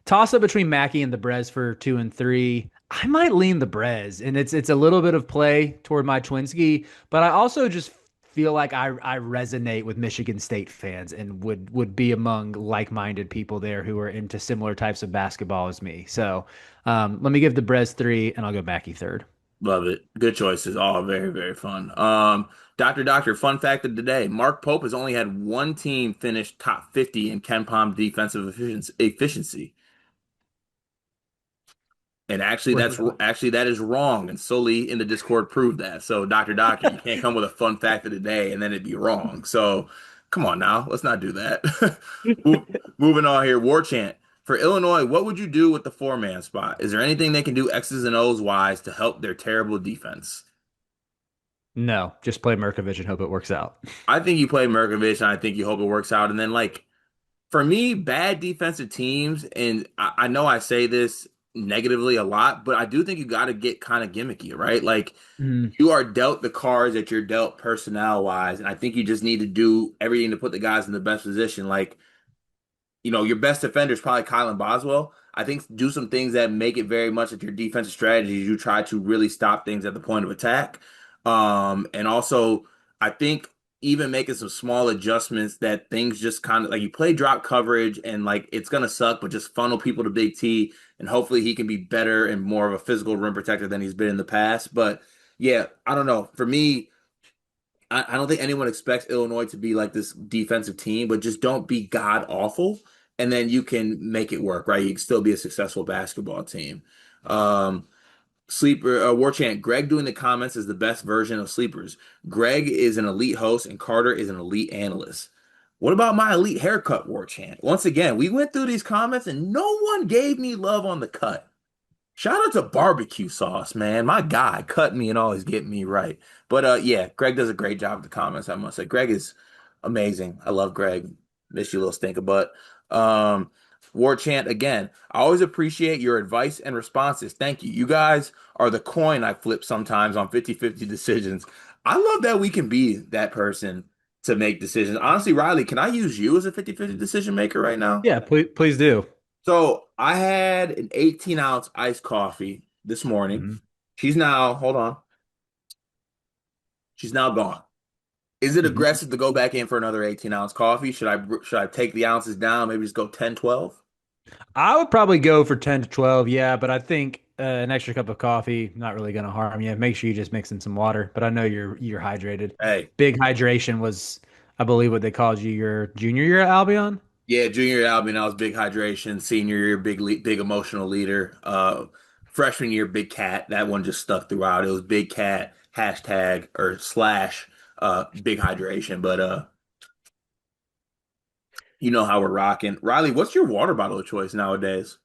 Toss up between Mackey and the Brez for 2 and 3. I might lean the Brez, and it's a little bit of play toward my Twinsky, but I also just feel like I resonate with Michigan State fans and would be among like-minded people there who are into similar types of basketball as me. So let me give the Brez 3, and I'll go Mackey third. Love it. Good choices. All very, very fun. Doctor, fun fact of the day. Mark Pope has only had one team finish top 50 in Ken Palm defensive efficiency. And actually, Where's that? that is wrong. And Sully in the Discord proved that. So, Doctor, you can't come with a fun fact of the day and then it'd be wrong. So, come on now, let's not do that. Moving on here, War Chant for Illinois. What would you do with the four-man spot? Is there anything they can do X's and O's wise to help their terrible defense? No, just play Merkovich and hope it works out. I think you play Merkovich, and I think you hope it works out. And then, like, for me, bad defensive teams, and I know I say this negatively a lot, but I do think you got to get kind of gimmicky, right? Like, Mm. you are dealt the cards that you're dealt personnel wise, and I think you just need to do everything to put the guys in the best position. Like, your best defender is probably Kylan Boswell. I think do some things that make it very much that your defensive strategy. You try to really stop things at the point of attack. And also, I think even making some small adjustments that things just kind of like you play drop coverage and like it's gonna suck, but just funnel people to Big T and hopefully he can be better and more of a physical rim protector than he's been in the past. But yeah, I don't know. For me, I don't think anyone expects Illinois to be like this defensive team, but just don't be god awful, and then you can make it work, right? You can still be a successful basketball team. Um, Sleeper War Chant, Greg doing the comments is the best version of Sleepers. Greg is an elite host, and Carter is an elite analyst. What about my elite haircut, War Chant? Once again, we went through these comments, and no one gave me love on the cut. Shout out to barbecue sauce, man. My guy cut me and always get me right. But yeah, Greg does a great job with the comments, I must say. Greg is amazing. I love Greg. Miss you, little stinker butt. Um, War Chant again. I always appreciate your advice and responses. Thank you. You guys are the coin I flip sometimes on 50-50 decisions. I love that we can be that person to make decisions. Honestly, Riley, can I use you as a 50-50 decision maker right now? Yeah, please do. So I had an 18-ounce iced coffee this morning. Mhm. Hold on. She's now gone. Is it Mhm. aggressive to go back in for another 18-ounce coffee? Should I take the ounces down, maybe just go 10, 12? I would probably go for 10 to 12, yeah, but I think an extra cup of coffee not really going to harm you. Make sure you just mix in some water, but I know you're hydrated. Hey, Big hydration was, I believe, what they called you your junior year at Albion. yeah, junior year Albion, I was big hydration. Senior year, big emotional leader. Freshman year, big cat. That one just stuck throughout. It was big cat hashtag or slash big hydration. But you know how we're rocking. Riley, what's your water bottle of choice nowadays?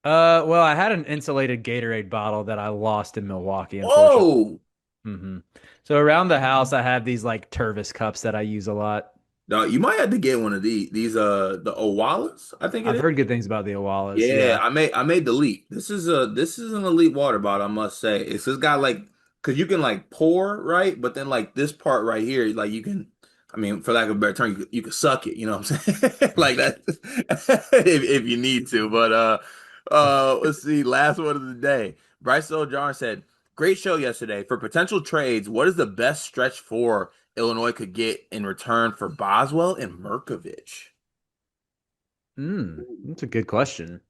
Well, I had an insulated Gatorade bottle that I lost in Milwaukee, unfortunately. Whoa! hmm So around the house, I have these like Tervis cups that I use a lot. No, you might have to get one of these. These the Owalas, I think it I've is. heard good things about the Owalas. Yeah, Yeah. I made the leap. This is an elite water bottle, I must say. It's just got like because you can like pour, right? But then like this part right here, like you can I mean, for lack of a better term, you can suck it, you know what I'm saying? Like that if you need to. But let's see, last one of the day. Bryce O'Jarn said, great show yesterday. For potential trades, what is the best stretch for Illinois could get in return for Boswell and Merkovich? That's a good question.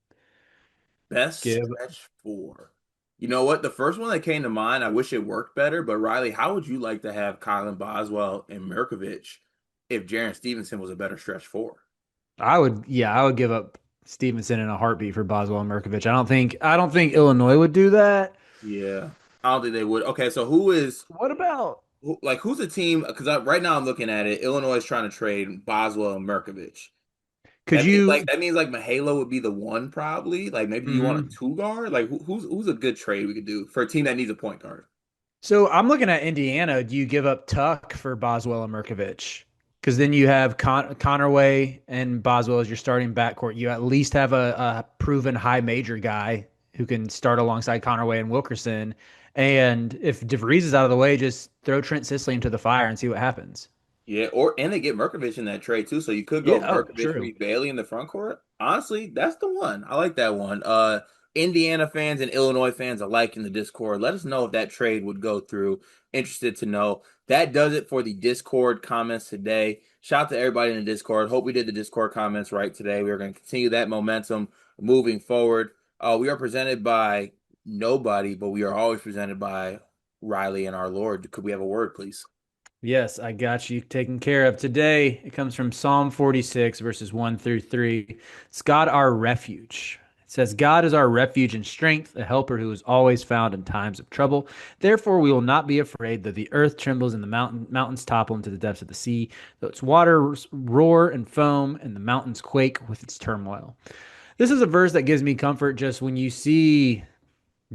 Best Give. stretch four. You know what? The first one that came to mind, I wish it worked better, but Riley, how would you like to have Kylan Boswell and Mirkovich if Jaron Stevenson was a better stretch four? I would give up Stevenson in a heartbeat for Boswell and Merkovich. I don't think Illinois would do that. Yeah. I don't think they would. Okay, so who is What about who's the team? Because right now I'm looking at it. Illinois is trying to trade Boswell and Mirkovich. could you That means like Mahalo would be the one probably. Like maybe you want a mhm. two guard? Like who's a good trade we could do for a team that needs a point guard? So I'm looking at Indiana. Do you give up Tuck for Boswell and Merkovich? Because then you have Connerway and Boswell as your starting backcourt. You at least have a proven high major guy who can start alongside Connerway and Wilkerson. And if DeVries is out of the way, just throw Trent Sisley into the fire and see what happens. Yeah, and they get Merkovich in that trade too, so you could Yeah. go Oh, Merkovich, true. Reed Bailey in the front court. Honestly, that's the one. I like that one. Indiana fans and Illinois fans alike in the Discord. Let us know if that trade would go through. Interested to know. That does it for the Discord comments today. Shout out to everybody in the Discord. Hope we did the Discord comments right today. We are going to continue that momentum moving forward. We are presented by nobody, but we are always presented by Riley and our Lord. Could we have a word, please? Yes, I got you taken care of. Today, it comes from Psalm 46, verses 1 through 3. It's God our refuge. It says, God is our refuge and strength, a helper who is always found in times of trouble. Therefore, we will not be afraid, though the earth trembles and the mountains topple into the depths of the sea, though its waters roar and foam and the mountains quake with its turmoil. This is a verse that gives me comfort just when you see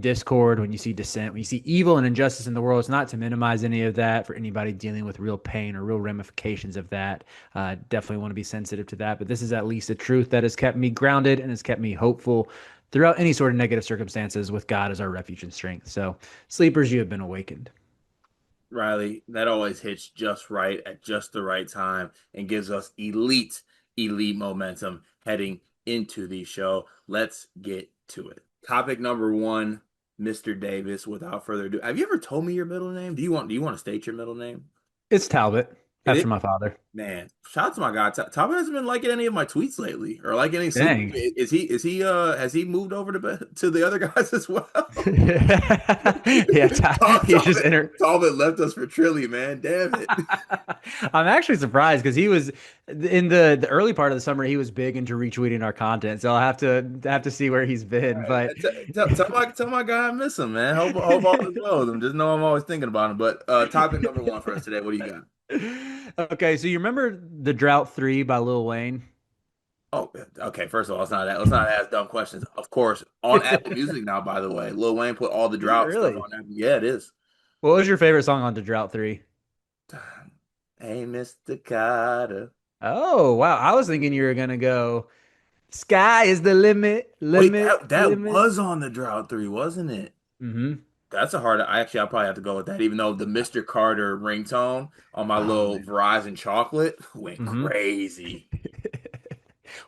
discord, when you see dissent, when you see evil and injustice in the world. It's not to minimize any of that for anybody dealing with real pain or real ramifications of that. Definitely want to be sensitive to that. But this is at least a truth that has kept me grounded and has kept me hopeful throughout any sort of negative circumstances with God as our refuge and strength. So, sleepers, you have been awakened. Riley, that always hits just right at just the right time and gives us elite momentum heading into the show. Let's get to it. Topic number one, Mr. Davis. Without further ado, have you ever told me your middle name? Do you want to state your middle name? It's Talbot, It is. after my father. Man, shout out to my guy. Tommie hasn't been liking any of my tweets lately, or like any sleep. Dang. Is he has he moved over to the other guys as well? Yeah, he's just inter Talbot left us for Trilly, man. Damn it. I'm actually surprised because he was in the early part of the summer. He was big into retweeting our content, so I'll have to see where he's All been. right. But Tell my guy I miss him, man. Hope all is well with him. Just know I'm always thinking about him. But topic number one for us today. What do you got? okay, so you remember the Drought 3 by Lil Wayne? Oh, okay. First of all, let's not ask dumb questions. Of course, on Apple Music now. By the way, Lil Wayne put all the Is it drought stuff really? on Apple. Yeah, it is. What was your favorite song on the Drought 3? Hey, Mr. Carter. Oh, wow. I was thinking you were gonna go, Sky is the limit, Wait, limit, that limit. was on the Drought 3, wasn't it? Mm-hmm. That's a hard. I'll probably have to go with that. Even though the Mr. Carter ringtone on my Oh little man. Verizon chocolate went Mm-hmm. crazy.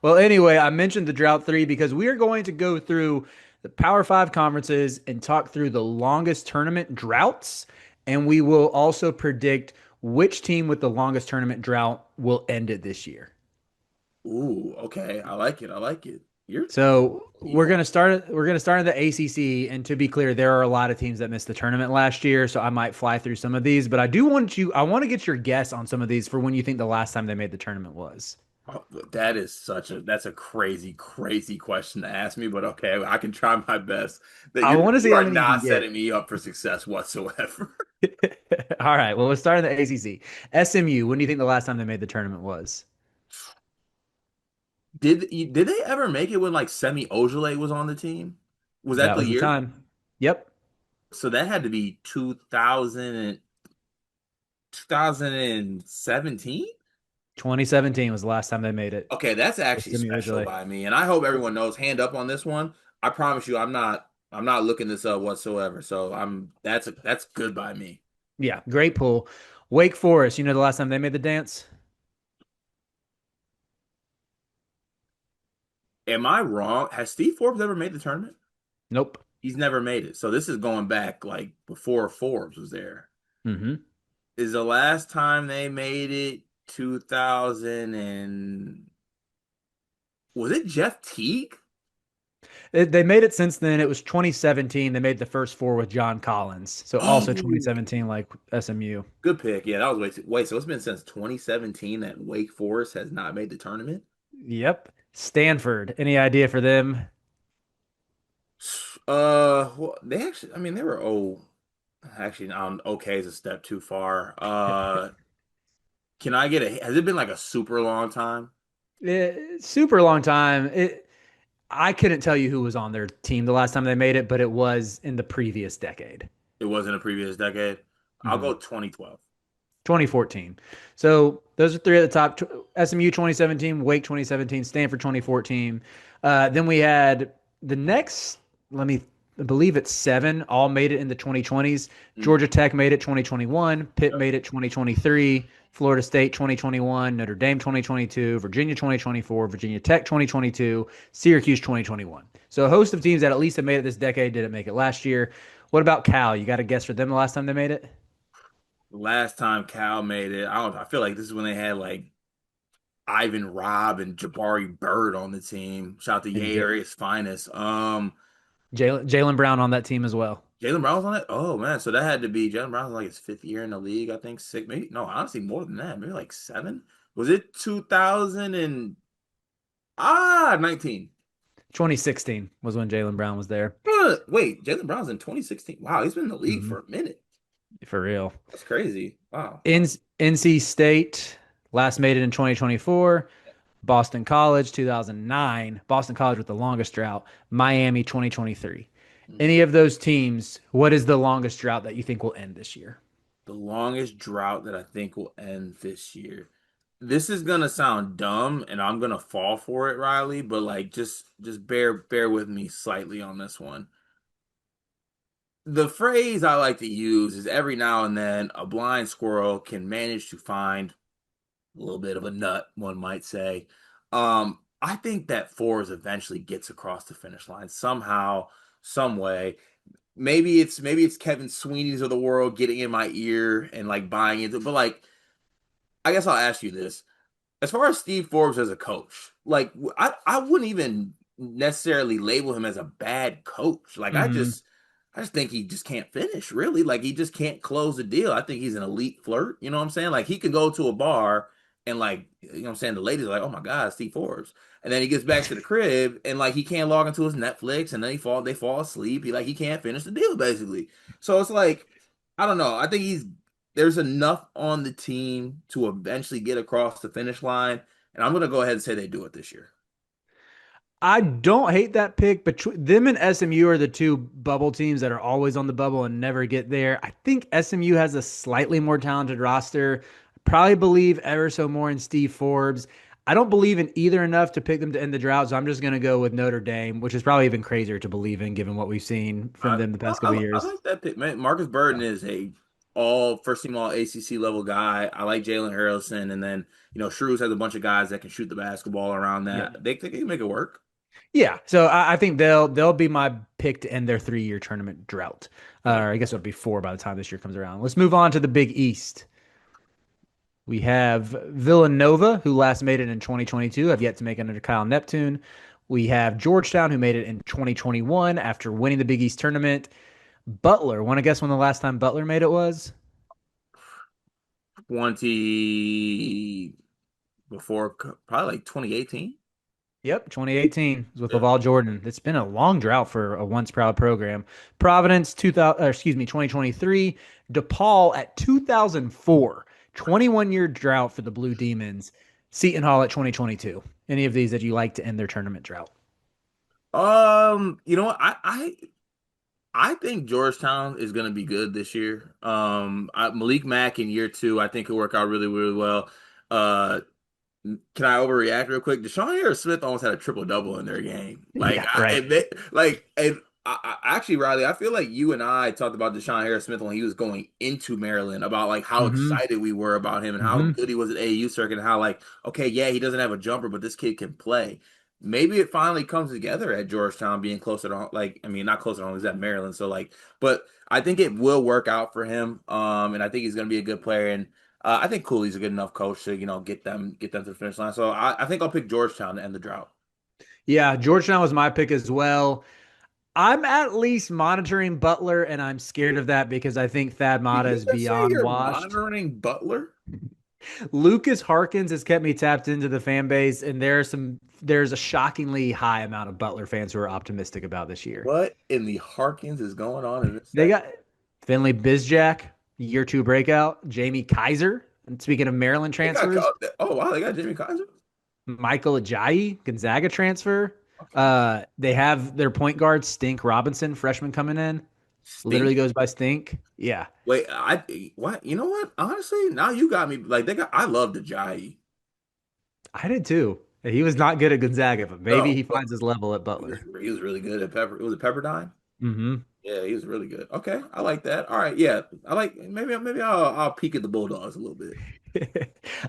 Well, anyway, I mentioned the Drought 3 because we are going to go through the Power Five conferences and talk through the longest tournament droughts. And we will also predict which team with the longest tournament drought will end it this year. Ooh, okay. I like it. I like it. You're So we're evil. gonna start. We're gonna start in the ACC, and to be clear, there are a lot of teams that missed the tournament last year. So I might fly through some of these, but I do want you. I want to get your guess on some of these for when you think the last time they made the tournament was. Oh, that's a crazy question to ask me, but okay, I can try my best. That I want to see you how are many you can not get. setting me up for success whatsoever. All right. Well, let's start in the ACC. SMU. When do you think the last time they made the tournament was? Did they ever make it when like Semi Ojeleye was on the team? Was that That the was the year? time. Yep. So that had to be 2017. 2017 was the last time they made it. Okay, that's actually SMU special Ojale. by me, and I hope everyone knows. Hand up on this one. I promise you, I'm not looking this up whatsoever. So that's good by me. Yeah. Great pool. Wake Forest. You know the last time they made the dance? Am I wrong? Has Steve Forbes ever made the tournament? Nope. He's never made it. So this is going back like before Forbes was there. Mm-hmm. Is the last time they made it 2000 and was it Jeff Teague? They made it since then. It was 2017. They made the first four with John Collins. So also Oh, 2017, like SMU. good pick. Yeah, that was wait. So it's been since 2017 that Wake Forest has not made the tournament. Yep. Stanford. Any idea for them? Well, they actually, I mean, they were actually, okay is a step too far. Can I get has it been like a super long time? Super long time. I couldn't tell you who was on their team the last time they made it, but it was in the previous decade. It was in a previous decade. I'll Mhm. go 2012. 2014. So those are three at the top. SMU 2017, Wake 2017, Stanford 2014. Then we had the next. Let me. I believe it's seven, all made it in the 2020s. Mm, Georgia Tech made it 2021. Pitt yep. made it 2023. Florida State 2021. Notre Dame 2022. Virginia 2024. Virginia Tech 2022. Syracuse 2021. So a host of teams that at least have made it this decade didn't make it last year. What about Cal? You got a guess for them the last time they made it? Last time Cal made it, I don't know. I feel like this is when they had like Ivan Robb and Jabari Bird on the team. Shout out to And Yay Area's finest. Jalen Brown on that team as well. Jalen Brown's on it. Oh man, so that had to be Jalen Brown's like his fifth year in the league. I think six, maybe no, honestly more than that. Maybe like seven. Was it 2000 and 19? 2016 was when Jalen Brown was there. Wait, Jalen Brown's in 2016. Wow, he's been in the league Hmm. for a minute. For real. That's crazy. Wow. NC State last made it in 2024. Boston College 2009. Boston College with the longest drought. Miami 2023. Any of those teams, what is the longest drought that you think will end this year? The longest drought that I think will end this year. This is gonna sound dumb, and I'm gonna fall for it, Riley. But like, just bear with me slightly on this one. The phrase I like to use is every now and then a blind squirrel can manage to find a little bit of a nut, one might say. I think that Forbes eventually gets across the finish line somehow, some way. Maybe it's Kevin Sweeney's of the world getting in my ear and like buying into, but like I guess I'll ask you this. As far as Steve Forbes as a coach, like I wouldn't even necessarily label him as a bad coach. Like Hmm. I just think he just can't finish, really. Like he just can't close the deal. I think he's an elite flirt. You know what I'm saying? Like he could go to a bar and like, you know what I'm saying, the ladies are like, "Oh my God, Steve Forbes." And then he gets back to the crib and like he can't log into his Netflix and then they fall asleep. He can't finish the deal basically. So it's like I don't know. I think there's enough on the team to eventually get across the finish line. And I'm gonna go ahead and say they do it this year. I don't hate that pick, but them and SMU are the two bubble teams that are always on the bubble and never get there. I think SMU has a slightly more talented roster. Probably believe ever so more in Steve Forbes. I don't believe in either enough to pick them to end the drought, so I'm just going to go with Notre Dame, which is probably even crazier to believe in given what we've seen from them the past couple of I years. like that pick, man. Marcus Burton is a all first team all ACC level guy. I like Jalen Harrelson, and then Shrews has a bunch of guys that can shoot the basketball around Yep. that. They can make it work. Yeah, so I think they'll be my pick to end their 3 year tournament drought. Like Or I guess it'll be four by the time this year comes around. Let's move on to the Big East. We have Villanova, who last made it in 2022, have yet to make it under Kyle Neptune. We have Georgetown, who made it in 2021 after winning the Big East tournament. Butler, want to guess when the last time Butler made it was? 20 before probably like 2018. Yep, 2018 with Yeah. Laval Jordan. It's been a long drought for a once proud program. Providence 2000, excuse me, 2023. DePaul at 2004. 21-year drought for the Blue Demons. Seton Hall at 2022. Any of these that you like to end their tournament drought? You know what? I think Georgetown is going to be good this year. Malik Mack in year two, I think he'll work out really, really well. Uh, can I overreact real quick? Deshaun Harris Smith almost had a triple double in their game. Like, Yeah, right. and actually, Riley, I feel like you and I talked about Deshaun Harris Smith when he was going into Maryland about like how Mm-hmm. excited we were about him and how Mm-hmm. good he was at AAU circuit and how like, okay, yeah, he doesn't have a jumper, but this kid can play. Maybe it finally comes together at Georgetown, being closer to like, I mean, not closer to home, he's at Maryland, so like, but I think it will work out for him. And I think he's going to be a good player and. I think Cooley's a good enough coach to, get them to the finish line. So I think I'll pick Georgetown to end the drought. Yeah, Georgetown was my pick as well. I'm at least monitoring Butler, and I'm scared of that because I think Thad Did Matta you is just say beyond you're washed. monitoring Butler? Lucas Harkins has kept me tapped into the fan base, and there's a shockingly high amount of Butler fans who are optimistic about this year. What in the Harkins is going on in this They second? got Finley Bizjack, year two breakout, Jamie Kaiser. And speaking of Maryland They got transfers, oh wow, they got Jimmy Kaiser. Michael Ajayi, Gonzaga transfer. They have their point guard Stink Robinson, freshman coming in. Stink. Literally goes by Stink. Yeah, Wait, what? You know what? Honestly, now you got me. Like they got. I love the Jai. I did too. He was not good at Gonzaga, but maybe No, he but finds his level at he Butler. was really good at Pepper. It was a Pepperdine. Hmm. Yeah, he was really good. Okay, I like that. All right, yeah, I like maybe I'll peek at the Bulldogs a little bit.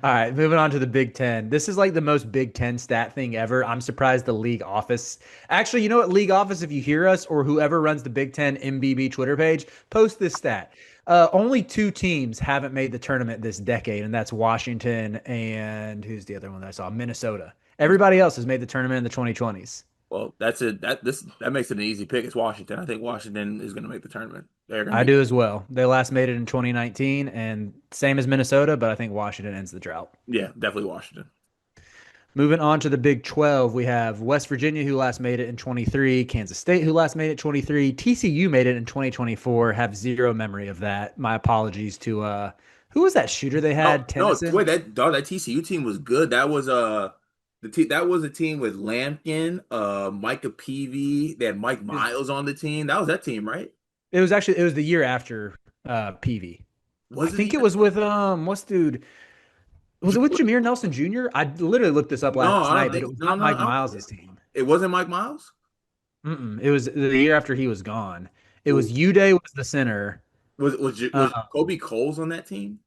All right, moving on to the Big Ten. This is like the most Big Ten stat thing ever. I'm surprised the league office. Actually, you know what, league office, if you hear us or whoever runs the Big Ten MBB Twitter page, post this stat. Only two teams haven't made the tournament this decade, and that's Washington and who's the other one that I saw? Minnesota. Everybody else has made the tournament in the 2020s. Well, that's it. That makes it an easy pick. It's Washington. I think Washington is going to make the tournament. They're going to I be do as well. They last made it in 2019, and same as Minnesota, but I think Washington ends the drought. yeah, definitely Washington. Moving on to the Big 12, we have West Virginia, who last made it in 23, Kansas State, who last made it 23, TCU made it in 2024. Have zero memory of that. My apologies to who was that shooter they Oh had? no, Tennyson. wait, that TCU team was good. That was that was a team with Lampkin, Micah Peavy. They had Mike It Miles on the team. That was that team, right? it was the year after PV. I Was it think it even? was with what's dude? Was it with Jameer Nelson Jr.? I literally looked this up No, last I don't night, but think. it was No, not no, Mike I don't think Miles' team. it wasn't Mike Miles. Mm-mm. It was the year after he was gone. It was Who Uday was the center. was Kobe Coles on that team?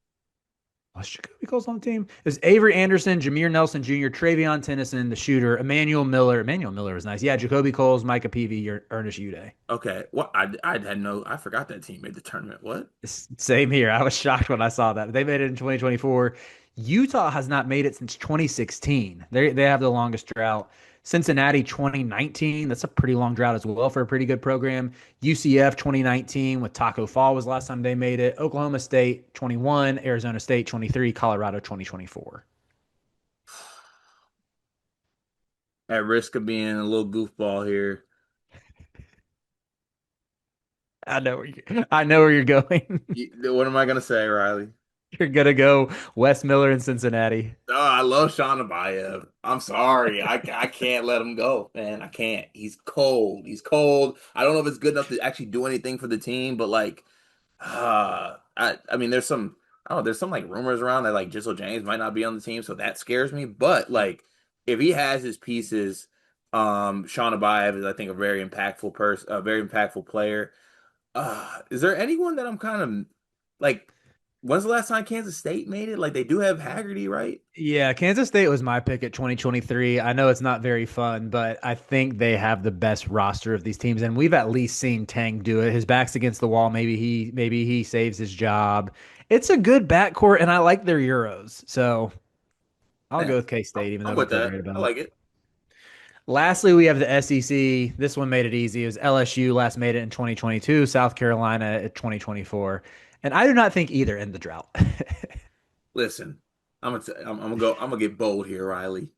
Was Jacoby Coles on the team? It was Avery Anderson, Jameer Nelson Jr., Travion Tennyson, the shooter, Emmanuel Miller. Emmanuel Miller was nice. Yeah, Jacoby Coles, Micah Peavy, Ernest Uday. Okay, what I had no. I forgot that team made the tournament. What? Same here. I was shocked when I saw that. They made it in 2024. Utah has not made it since 2016. They have the longest drought. Cincinnati 2019. That's a pretty long drought as well for a pretty good program. UCF 2019 with Taco Fall was last time they made it. Oklahoma State 21, Arizona State 23, Colorado 2024. At risk of being a little goofball here, I know where you're going. what am I gonna say, Riley? You're gonna go Wes Miller in Cincinnati. Oh, I love Sean Abayev. I'm sorry. I can't let him go, man. I can't. He's cold. He's cold. I don't know if it's good enough to actually do anything for the team, but like I mean there's some I don't know, there's some like rumors around that like Jizzle James might not be on the team, so that scares me. But like if he has his pieces, Sean Abayev is I think a very impactful person, a very impactful player. Is there anyone that I'm kind of like when's the last time Kansas State made it? Like they do have Haggerty, right? Yeah, Kansas State was my pick at 2023. I know it's not very fun, but I think they have the best roster of these teams, and we've at least seen Tang do it. His back's against the wall. Maybe he saves his job. It's a good backcourt, and I like their Euros. So I'll Yeah, go with K State, even though I'm I don't with feel that. great I about it. like it. Lastly, we have the SEC. This one made it easy. It was LSU last made it in 2022, South Carolina at 2024. And I do not think either end the drought. Listen, I'm gonna go. I'm gonna get bold here, Riley.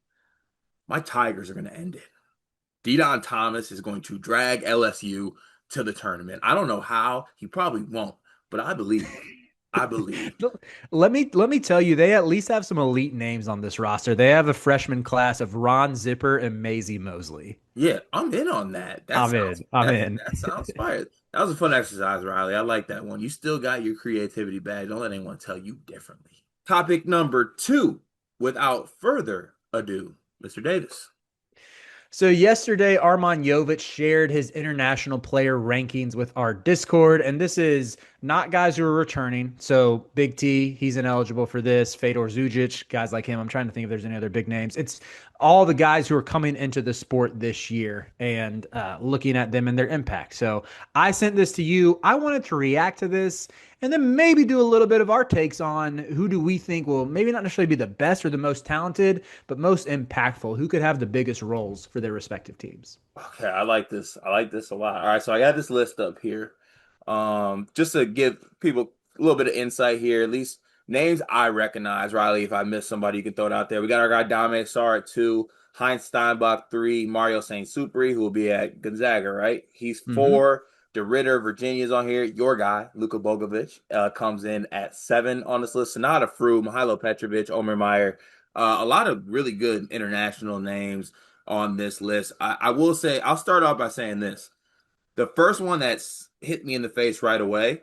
My Tigers are gonna end it. Dedon Thomas is going to drag LSU to the tournament. I don't know how. He probably won't, but I believe. I believe. Let me tell you, they at least have some elite names on this roster. They have a freshman class of Ron Zipper and Maisie Mosley. Yeah, I'm in on that. I'm in. I'm in. That sounds fire. That was a fun exercise, Riley. I like that one. You still got your creativity back. Don't let anyone tell you differently. Topic number two. Without further ado, Mr. Davis. So yesterday, Arman Jovic shared his international player rankings with our Discord, and this is not guys who are returning. So Big T, he's ineligible for this. Fedor Zujic, guys like him. I'm trying to think if there's any other big names. It's all the guys who are coming into the sport this year and looking at them and their impact. So I sent this to you. I wanted to react to this and then maybe do a little bit of our takes on who do we think will maybe not necessarily be the best or the most talented, but most impactful, who could have the biggest roles for their respective teams. Okay, I like this. I like this a lot. All right, so I got this list up here. Just to give people a little bit of insight here, at least names I recognize. Riley, if I miss somebody, you can throw it out there. We got our guy Dominic Sarr at 2, Heinz Steinbach 3, Mario St. Supri, who will be at Gonzaga, right? He's Mm-hmm. 4. DeRitter, Virginia's on here. Your guy, Luka Bogovic, comes in at 7 on this list. Sonata Fru, Mihajlo Petrovic, Omer Meyer. A lot of really good international names on this list. I will say, I'll start off by saying this. The first one that's hit me in the face right away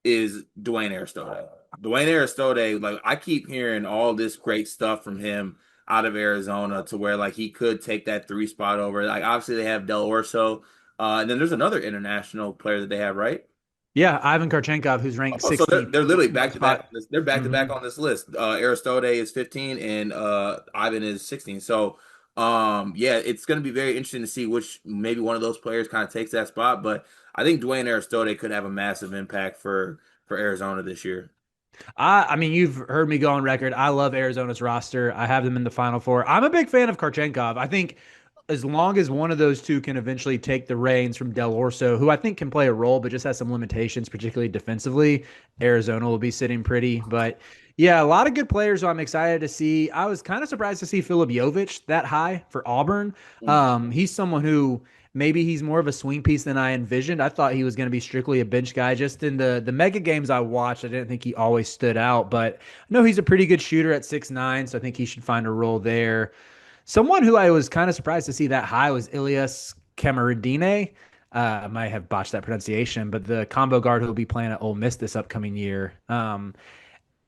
is Dwayne Aristode. Dwayne Aristode, like I keep hearing all this great stuff from him out of Arizona to where like he could take that 3 spot over. Like obviously they have Del Orso, And then there's another international player that they have, right? Yeah, Ivan Karchenkov, who's ranked Oh, so 16th, they're literally back most to back hot. on this. They're back to Hmm. back on this list. Aristode is 15 and Ivan is 16. So yeah, it's going to be very interesting to see which maybe one of those players kind of takes that spot. But I think Dwayne Aristode could have a massive impact for Arizona this year. I mean, you've heard me go on record. I love Arizona's roster. I have them in the Final Four. I'm a big fan of Karchenkov. I think as long as one of those two can eventually take the reins from Del Orso, who I think can play a role, but just has some limitations, particularly defensively, Arizona will be sitting pretty. But yeah, a lot of good players who I'm excited to see. I was kind of surprised to see Filip Jovic that high for Auburn. Mm. He's someone who maybe he's more of a swing piece than I envisioned. I thought he was going to be strictly a bench guy. Just in the mega games I watched, I didn't think he always stood out, but I know he's a pretty good shooter at 6'9", so I think he should find a role there. Someone who I was kind of surprised to see that high was Ilias Camaradine. I might have botched that pronunciation, but the combo guard who will be playing at Ole Miss this upcoming year.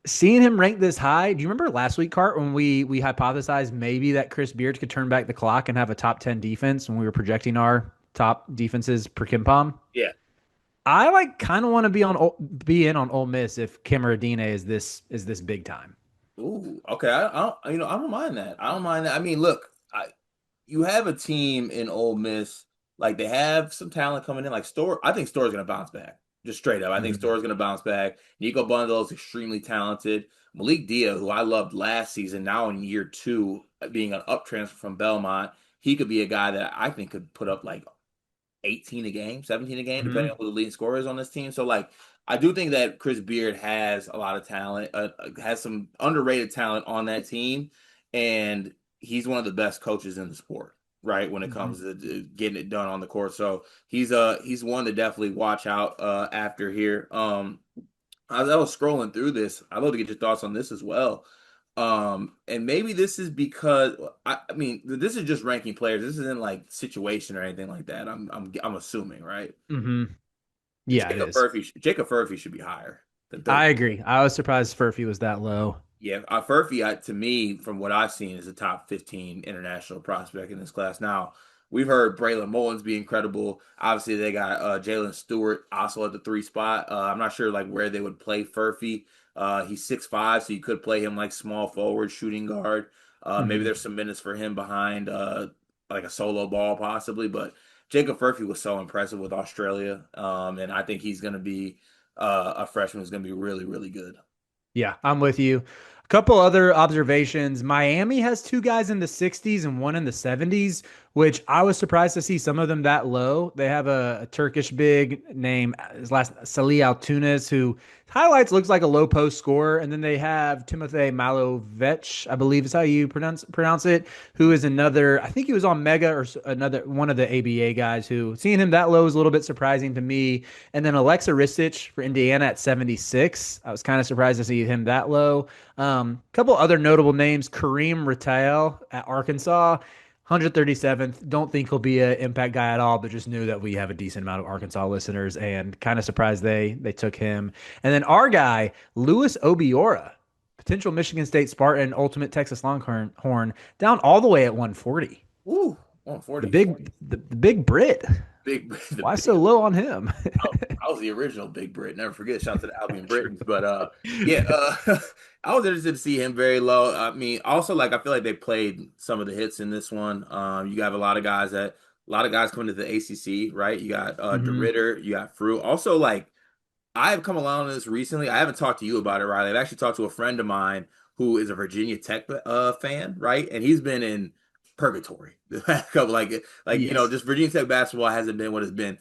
Seeing him ranked this high, do you remember last week, Cart, when we hypothesized maybe that Chris Beard could turn back the clock and have a top 10 defense when we were projecting our top defenses per Kimpom? Yeah. I like kind of want to be in on Ole Miss if Camaradine is this big time. Ooh, okay. I don't mind that. I don't mind that. I mean, look, you have a team in Ole Miss, like they have some talent coming in. Like Store, I think Store's gonna bounce back. Just straight up. I think Mhm. Store's gonna bounce back. Nico Bundle's extremely talented. Malik Dia, who I loved last season, now in year two, being an up transfer from Belmont, he could be a guy that I think could put up like 18 a game, 17 a game, depending on Mhm. who the leading scorer is on this team. So like I do think that Chris Beard has a lot of talent, has some underrated talent on that team, and he's one of the best coaches in the sport, right? When it comes Mhm. to getting it done on the court. So he's one to definitely watch out after here. As I was scrolling through this, I'd love to get your thoughts on this as well. And maybe this is because I mean this is just ranking players. This isn't like situation or anything like that. I'm assuming, right? Mhm. Yeah, it is. Jacob Furphy should be higher than I 13. agree. I was surprised Furphy was that low. Yeah, Furphy, to me, from what I've seen, is a top 15 international prospect in this class. Now, we've heard Braylon Mullins be incredible. Obviously, they got Jalen Stewart also at the three spot. I'm not sure like where they would play Furphy. He's 6'5", so you could play him like small forward, shooting guard. Maybe Mhm. there's some minutes for him behind like a solo ball possibly. But Jacob Furphy was so impressive with Australia, and I think he's going to be a freshman who's going to be really, really good. Yeah, I'm with you. A couple other observations. Miami has two guys in the 60s and one in the 70s, which I was surprised to see some of them that low. They have a Turkish big name, his last Salih Altunis, who highlights looks like a low post scorer, and then they have Timothy Malovech, I believe is how you pronounce it, who is another. I think he was on Mega or another one of the ABA guys. Who seeing him that low is a little bit surprising to me. And then Alexa Ristich for Indiana at 76. I was kind of surprised to see him that low. A couple other notable names: Kareem Retail at Arkansas. 137th. Don't think he'll be an impact guy at all, but just knew that we have a decent amount of Arkansas listeners and kind of surprised they took him. And then our guy, Luis Obiora, potential Michigan State Spartan, ultimate Texas Longhorn, down all the way at 140. Ooh, The 140. big the big Brit. Big, the Why big. so low on him? I was the original Big Brit. Never forget. Shout out to the Albion Britons. But yeah, I was interested to see him very low. I mean, also like I feel like they played some of the hits in this one. You have a lot of guys coming to the ACC, right? You got Hmm. DeRitter, you got Fruit. Also, like I have come along with this recently. I haven't talked to you about it, Riley. I've actually talked to a friend of mine who is a Virginia Tech fan, right? And he's been in purgatory the past couple, Yes. just Virginia Tech basketball hasn't been what it's been.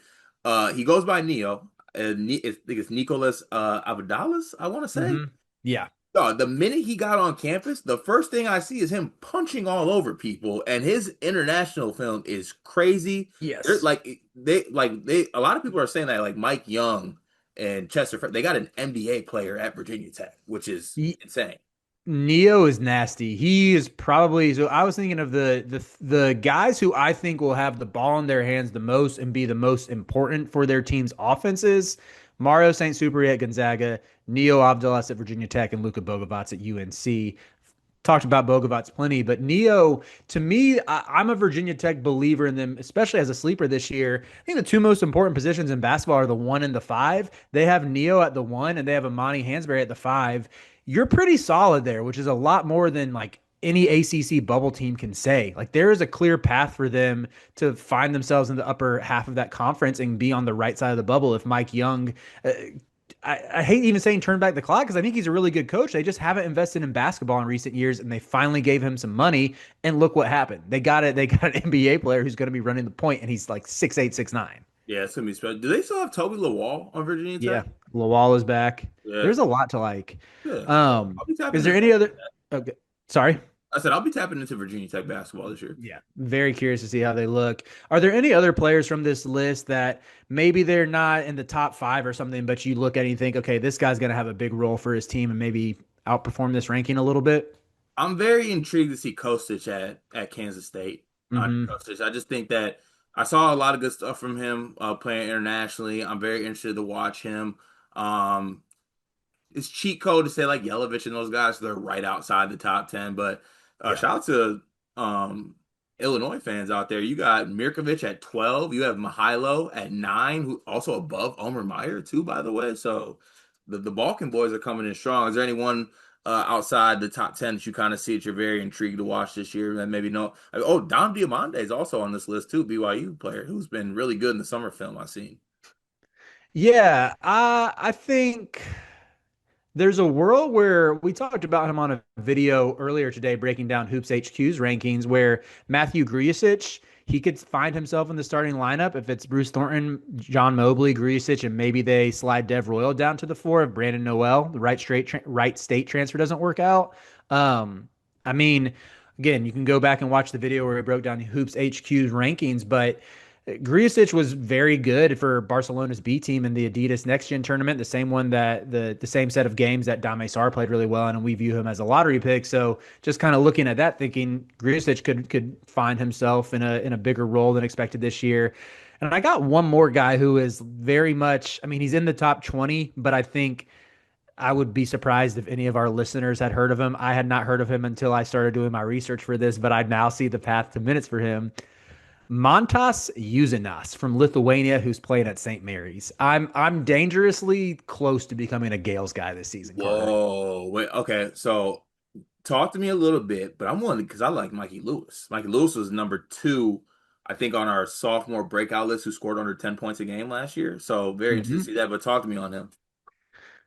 He goes by Neo. I think it's Nicholas Abadalis, I want to say. Hmm. Yeah. The minute he got on campus, the first thing I see is him punching all over people, and his international film is crazy. They're Yes. like a lot of people are saying that like Mike Young and Chester, they got an NBA player at Virginia Tech, which is insane. Neo is nasty. He is probably so. I was thinking of the guys who I think will have the ball in their hands the most and be the most important for their team's offenses. Mario St. Superi at Gonzaga, Neo Abdalas at Virginia Tech, and Luka Bogovac at UNC. talked about Bogovats plenty, but Neo, to me, I'm a Virginia Tech believer in them, especially as a sleeper this year. I think the two most important positions in basketball are the 1 and the 5. They have Neo at the 1 and they have Amani Hansberry at the 5. You're pretty solid there, which is a lot more than like any ACC bubble team can say. Like there is a clear path for them to find themselves in the upper half of that conference and be on the right side of the bubble if Mike Young I hate even saying turn back the clock because I think he's a really good coach. They just haven't invested in basketball in recent years, and they finally gave him some money. And look what happened. They got it. They got an NBA player who's going to be running the point, and he's like 6'8", 6'9". Yeah, it's gonna be special. Do they still have Toby Lawal on Virginia Yeah, Tech? Lawal is back. Yeah, There's a lot to like. yeah. I'll be Is tapping there into any other? Okay, sorry. I said I'll be tapping into Virginia Tech basketball this year. Yeah, very curious to see how they look. Are there any other players from this list that maybe they're not in the top 5 or something, but you look at it and you think, okay, this guy's going to have a big role for his team and maybe outperform this ranking a little bit? I'm very intrigued to see Kostic at Kansas State. Hmm. Kostic. I just think that I saw a lot of good stuff from him playing internationally. I'm very interested to watch him. Um, it's cheat code to say like Yelovich and those guys, they're right outside the top 10. But Yeah. shout out to Illinois fans out there. You got Mirkovic at 12. You have Mihailo at 9, who also above Omer Meyer, too, by the way. So the Balkan boys are coming in strong. Is there anyone outside the top 10 that you kind of see that you're very intrigued to watch this year? And maybe no. Oh, Dom Diamande is also on this list, too, BYU player who's been really good in the summer film I've seen. Yeah, I think there's a world where we talked about him on a video earlier today, breaking down Hoops HQ's rankings, where Matthew Griesic, he could find himself in the starting lineup if it's Bruce Thornton, John Mobley, Griesic, and maybe they slide Dev Royal down to the 4 if Brandon Noel, the right state transfer doesn't work out. Um, I mean, again, you can go back and watch the video where we broke down Hoops HQ's rankings, but Griosic was very good for Barcelona's B team in the Adidas Next Gen tournament, the same one that the same set of games that Dame Sarr played really well in, and we view him as a lottery pick. So just kind of looking at that, thinking Griosic could find himself in a bigger role than expected this year. And I got one more guy who is very much, I mean, he's in the top 20, but I think I would be surprised if any of our listeners had heard of him. I had not heard of him until I started doing my research for this, but I now see the path to minutes for him. Mantas Uzinas from Lithuania, who's playing at St. Mary's. I'm dangerously close to becoming a Gales guy this season, Carter. Whoa, wait, okay. So talk to me a little bit, but I'm wondering because I like Mikey Lewis. Mikey Lewis was number 2, I think, on our sophomore breakout list who scored under 10 points a game last year. So very interested to Hmm. see that, but talk to me on him.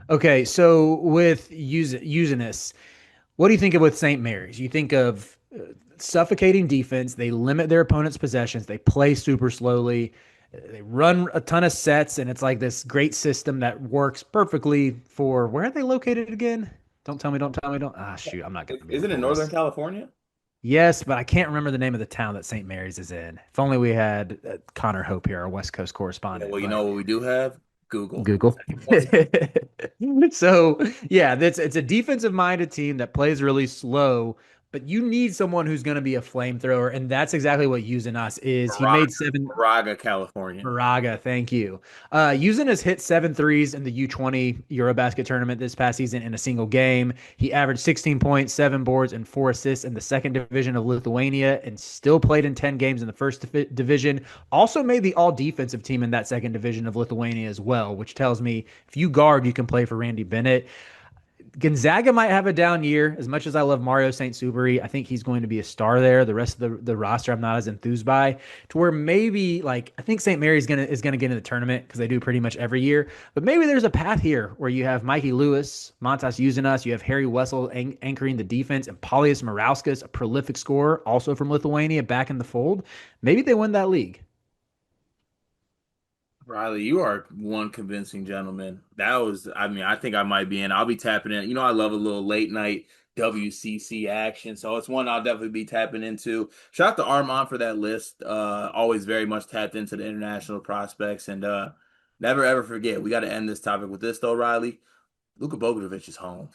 Okay, so with Uzinas, what do you think of with St. Mary's? You think of suffocating defense. They limit their opponent's possessions. They play super slowly. They run a ton of sets, and it's like this great system that works perfectly for where are they located again? Don't tell me, don't tell me, don't. Ah, shoot, I'm not going to be able Is to it in pull Northern this. California? Yes, but I can't remember the name of the town that St. Mary's is in. If only we had Connor Hope here, our West Coast Yeah, correspondent, well, you know but what we do have? Google. Google. So yeah, that's it's a defensive minded team that plays really slow, but you need someone who's going to be a flamethrower, and that's exactly what Using Us is. He Moraga, made seven. Moraga, California. Moraga, thank you. Using has hit 7 threes in the U20 Eurobasket tournament this past season in a single game. He averaged 16 points, 7 boards, and 4 assists in the second division of Lithuania and still played in 10 games in the first division. Also made the all defensive team in that second division of Lithuania as well, which tells me if you guard, you can play for Randy Bennett. Gonzaga might have a down year. As much as I love Mario St. Suberi, I think he's going to be a star there. The rest of the roster, I'm not as enthused by. To where maybe like I think St. Mary's gonna get in the tournament because they do pretty much every year. But maybe there's a path here where you have Mikey Lewis, Montas using us, you have Harry Wessel anchoring the defense, and Paulius Morauskas, a prolific scorer, also from Lithuania, back in the fold. Maybe they win that league. Riley, you are one convincing gentleman. That was, I mean, I think I might be in. I'll be tapping in. You know, I love a little late night WCC action. So it's one I'll definitely be tapping into. Shout out to Armand for that list. Always very much tapped into the international prospects. And never ever forget, we got to end this topic with this, though, Riley. Luka Bogovic is home.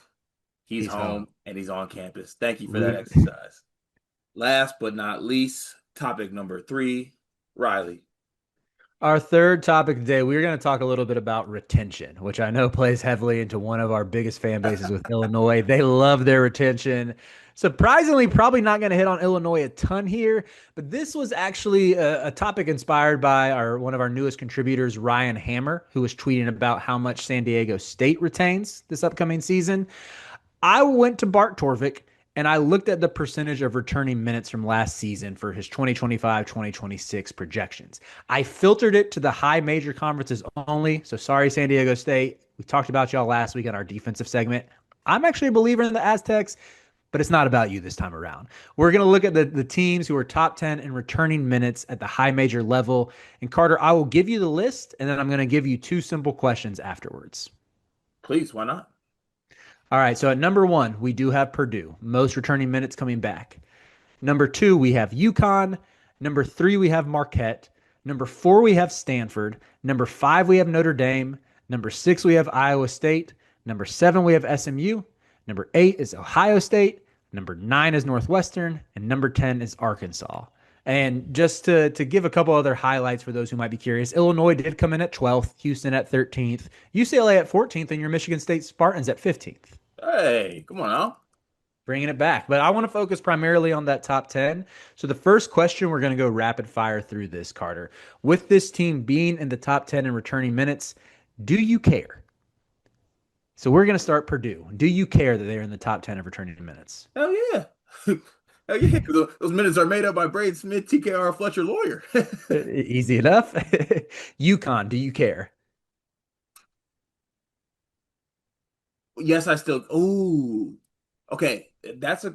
He's He's home. home and he's on campus. Thank you for that Ooh. exercise. Last but not least, topic number 3, Riley. Our third topic today, we're going to talk a little bit about retention, which I know plays heavily into one of our biggest fan bases with Illinois. They love their retention. Surprisingly, probably not going to hit on Illinois a ton here, but this was actually a topic inspired by our one of our newest contributors, Ryan Hammer, who was tweeting about how much San Diego State retains this upcoming season. I went to Bart Torvik and I looked at the percentage of returning minutes from last season for his 2025-2026 projections. I filtered it to the high major conferences only. So sorry, San Diego State. We talked about y'all last week on our defensive segment. I'm actually a believer in the Aztecs, but it's not about you this time around. We're going to look at the teams who are top 10 in returning minutes at the high major level. And Carter, I will give you the list, and then I'm going to give you two simple questions afterwards. Please, why not? All right, so at number one, we do have Purdue, most returning minutes coming back. Number two, we have UConn. Number three, we have Marquette. Number four, we have Stanford. Number five, we have Notre Dame. Number six, we have Iowa State. Number seven, we have SMU. Number eight is Ohio State. Number nine is Northwestern. And number 10 is Arkansas. And just to give a couple other highlights for those who might be curious, Illinois did come in at 12th, Houston at 13th, UCLA at 14th, and your Michigan State Spartans at 15th. Hey, come on now. Bringing it back. But I want to focus primarily on that top 10. So the first question, we're going to go rapid fire through this, Carter. With this team being in the top 10 in returning minutes, do you care? So we're going to start Purdue. Do you care that they're in the top 10 of returning minutes? Hell yeah. Hell yeah. Those minutes are made up by Braden Smith, TKR Fletcher Lawyer. Easy enough. UConn, do you care? Yes, I still. Ooh. Okay, that's a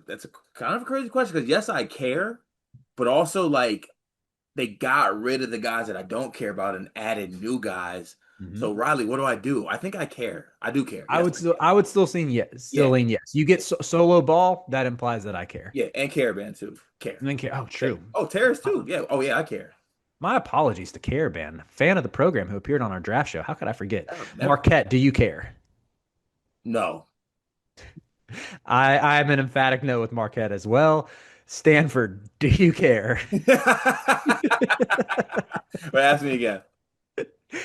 kind of a crazy question because yes, I care, but also like they got rid of the guys that I don't care about and added new guys. So Mhm. Riley, what do I do? I think I care. I do care. I Yes, would I still care. I would still lean yes. Still Yeah, lean yes. You get solo ball, that implies that I care. yeah, and Caravan too. Care. And then care. Oh, Yeah. true. Oh, Terrace too. Yeah. Oh yeah, I care. My apologies to Caravan, fan of the program who appeared on our draft show. How could I forget? Never, never. Marquette, do you care? No. I'm an emphatic no with Marquette as well. Stanford, do you care? But ask me again.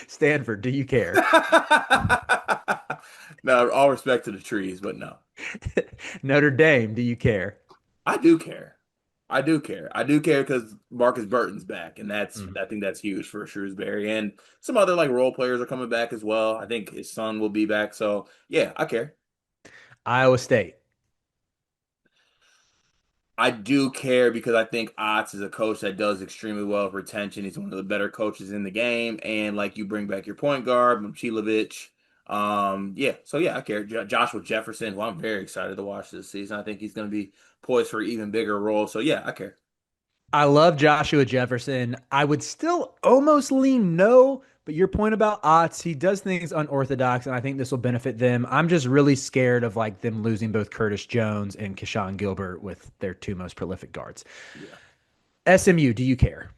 Stanford, do you care? No, all respect to the trees, but no. Notre Dame, do you care? I do care. I do care. I do care because Marcus Burton's back, and Mhm. I think that's huge for Shrewsbury. And some other like role players are coming back as well. I think his son will be back. So yeah, I care. Iowa State. I do care because I think Otts is a coach that does extremely well for retention. He's one of the better coaches in the game. And like you bring back your point guard, Momcilovic. Yeah, so yeah, I care. Joshua Jefferson, who I'm very excited to watch this season. I think he's going to be poised for an even bigger role. So yeah, I care. I love Joshua Jefferson. I would still almost lean no, but your point about Otts, he does things unorthodox, and I think this will benefit them. I'm just really scared of like them losing both Curtis Jones and Keshawn Gilbert with their two most prolific guards. Yeah. SMU, do you care?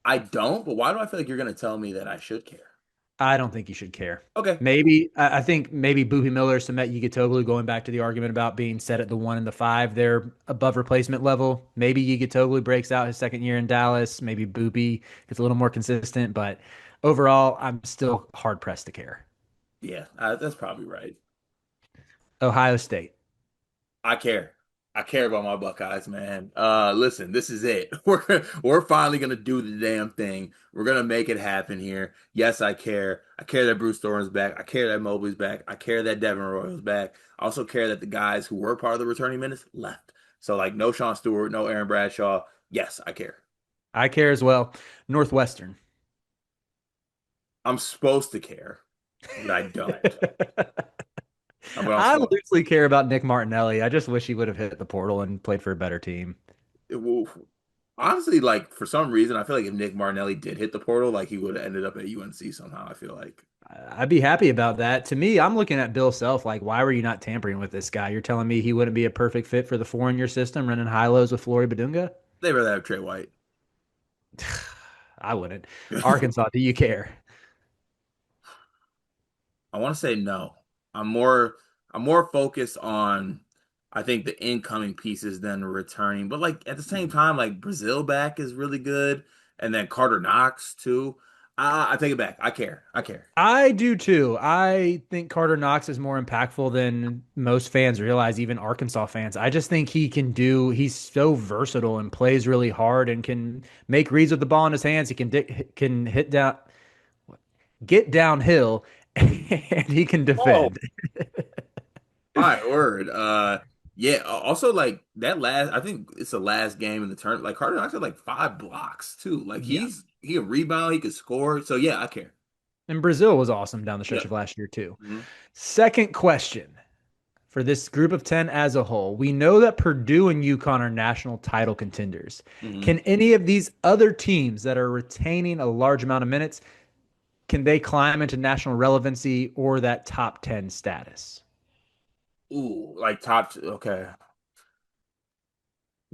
I don't, but why do I feel like you're going to tell me that I should care? I don't think you should care. Okay. Maybe I think maybe Boobie Miller, Samet Yigitoglu, going back to the argument about being set at the 1 and the 5, they're above replacement level. Maybe Yigitoglu breaks out his second year in Dallas. Maybe Boobie gets a little more consistent, but overall, I'm still hard pressed to care. Yeah, that's probably right. Ohio State. I care. I care about my Buckeyes, man. Listen, this is it. We're finally gonna do the damn thing. We're gonna make it happen here. Yes, I care. I care that Bruce Thornton's back. I care that Mobley's back. I care that Devin Royal's back. I also care that the guys who were part of the returning minutes left. So like no Sean Stewart, no Aaron Bradshaw. Yes, I care. I care as well. Northwestern. I'm supposed to care, but I don't. But I'm I supposed. loosely care about Nick Martinelli. I just wish he would have hit the portal and played for a better team. Well, honestly, like for some reason, I feel like if Nick Martinelli did hit the portal, like he would have ended up at UNC somehow. I feel like. I'd be happy about that. To me, I'm looking at Bill Self like, why were you not tampering with this guy? You're telling me he wouldn't be a perfect fit for the 4 in your system, running high lows with Flory Badunga? They'd rather have Trey White. I wouldn't. Arkansas, do you care? I want to say no. I'm more I'm more focused on I think the incoming pieces than returning. But like at the same Mhm. time, like Brazil back is really good. And then Carter Knox too. I take it back. I care. I care. I do too. I think Carter Knox is more impactful than most fans realize, even Arkansas fans. I just think he's so versatile and plays really hard and can make reads with the ball in his hands. He can get downhill, and he can Oh, defend. my word. Yeah. Also, like that last, I think it's the last game in the turn. Like Carter Knox had like 5 blocks too. Like Yeah. he can rebound, he could score. So yeah, I care. And Brazil was awesome down the Yeah. stretch of last year too. Mhm. Second question for this group of 10 as a whole. We know that Purdue and UConn are national title contenders. Mhm. Can any of these other teams that are retaining a large amount of minutes, can they climb into national relevancy or that top 10 status? Ooh, like top. Okay.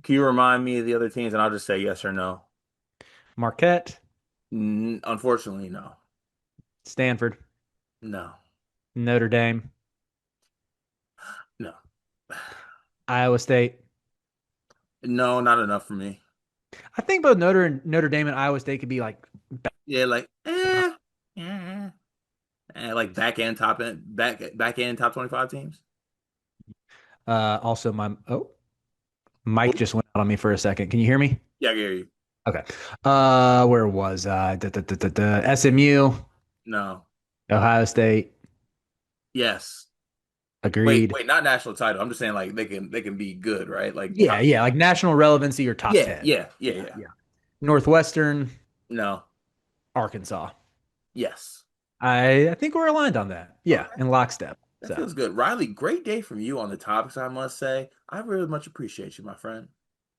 Can you remind me of the other teams, and I'll just say yes or no. Marquette, Unfortunately, no. Stanford, No. Notre Dame, No. Iowa State. No, not enough for me. I think both Notre Dame and Iowa State could be like Yeah, like eh, like back end top 25 teams. also my Mike just went out on me for a second. Can you hear me? Yeah, I hear you. Okay. Where was SMU, No. Ohio State. Yes. Agreed. Wait, not national title. I'm just saying like they can be good, right? Like Yeah, top. yeah, like national relevancy or top 10. Yeah, Yeah. yeah. Northwestern, No. Arkansas. Yes. I think we're aligned on that. All Yeah, right. in lockstep. That So, feels good. Riley, great day from you on the topics, I must say. I really much appreciate you, my friend.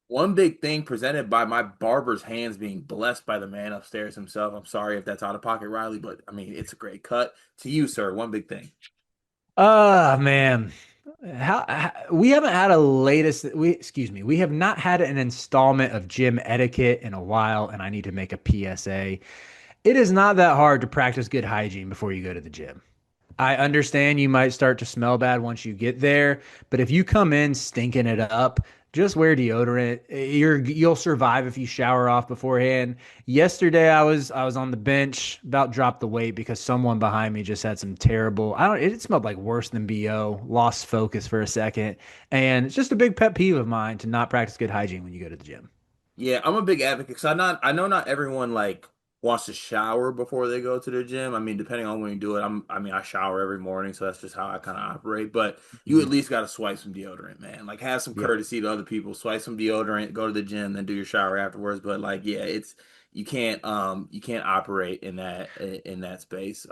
One big thing presented by my barber's hands being blessed by the man upstairs himself. I'm sorry if that's out of pocket, Riley, but I mean, it's a great cut. To you, sir, one big thing. man, we haven't had a latest we excuse me, we have not had an installment of gym etiquette in a while, and I need to make a PSA. It is not that hard to practice good hygiene before you go to the gym. I understand you might start to smell bad once you get there, but if you come in stinking it up, just wear deodorant. You'll survive if you shower off beforehand. Yesterday I was on the bench, about dropped the weight because someone behind me just had some terrible, I don't it smelled like worse than BO, lost focus for a second. And it's just a big pet peeve of mine to not practice good hygiene when you go to the gym. Yeah, I'm a big advocate because I know not everyone like wants to shower before they go to the gym. I mean, depending on when you do it, I mean, I shower every morning, so that's just how I kind of operate. But you at Mhm. least got to swipe some deodorant, man. Like have some Yeah. courtesy to other people. Swipe some deodorant, go to the gym, then do your shower afterwards. But like, yeah, it's you can't operate in that space.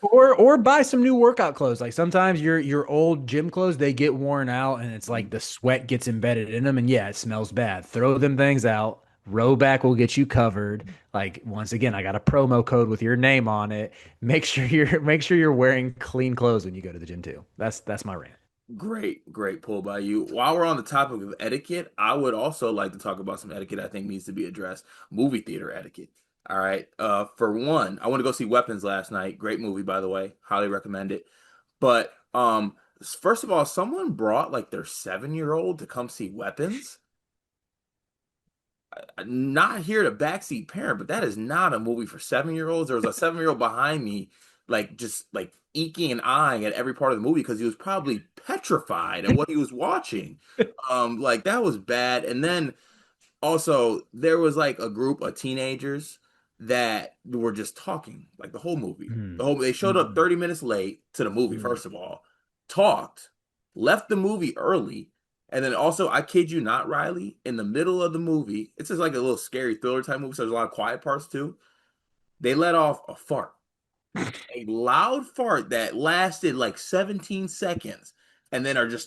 Or buy some new workout clothes. Like sometimes your old gym clothes, they get worn out and it's like the sweat gets embedded in them and yeah, it smells bad. Throw them things out. Rowback will get you covered. Like once again, I got a promo code with your name on it. Make sure you're wearing clean clothes when you go to the gym too. That's my rant. Great pull by you. While we're on the topic of etiquette, I would also like to talk about some etiquette I think needs to be addressed. Movie theater etiquette. All right. For one, I went to go see Weapons last night. Great movie, by the way. Highly recommend it. But first of all, someone brought like their 7-year-old to come see Weapons. Not here to backseat parent, but that is not a movie for 7-year-olds. There was a 7-year-old behind me, like just like eking and eyeing at every part of the movie because he was probably petrified at what he was watching. Like that was bad. And then also there was like a group of teenagers that were just talking like the whole movie. Mm, They showed up mm, 30 minutes late to the movie, mm. first of all, talked, left the movie early, and then also, I kid you not, Riley, in the middle of the movie, it's just like a little scary thriller type movie, so there's a lot of quiet parts too. They let off a loud fart that lasted like 17 seconds, and then they just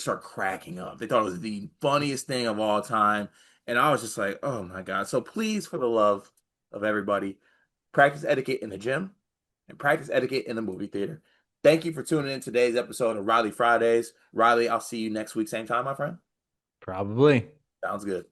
start cracking up. They thought it was the funniest thing of all time, and I was just like, oh my God. So please, for the love of everybody, practice etiquette in the gym and practice etiquette in the movie theater. Thank you for tuning in today's episode of Riley Fridays. Riley, I'll see you next week, same time, my friend. Probably. Sounds good.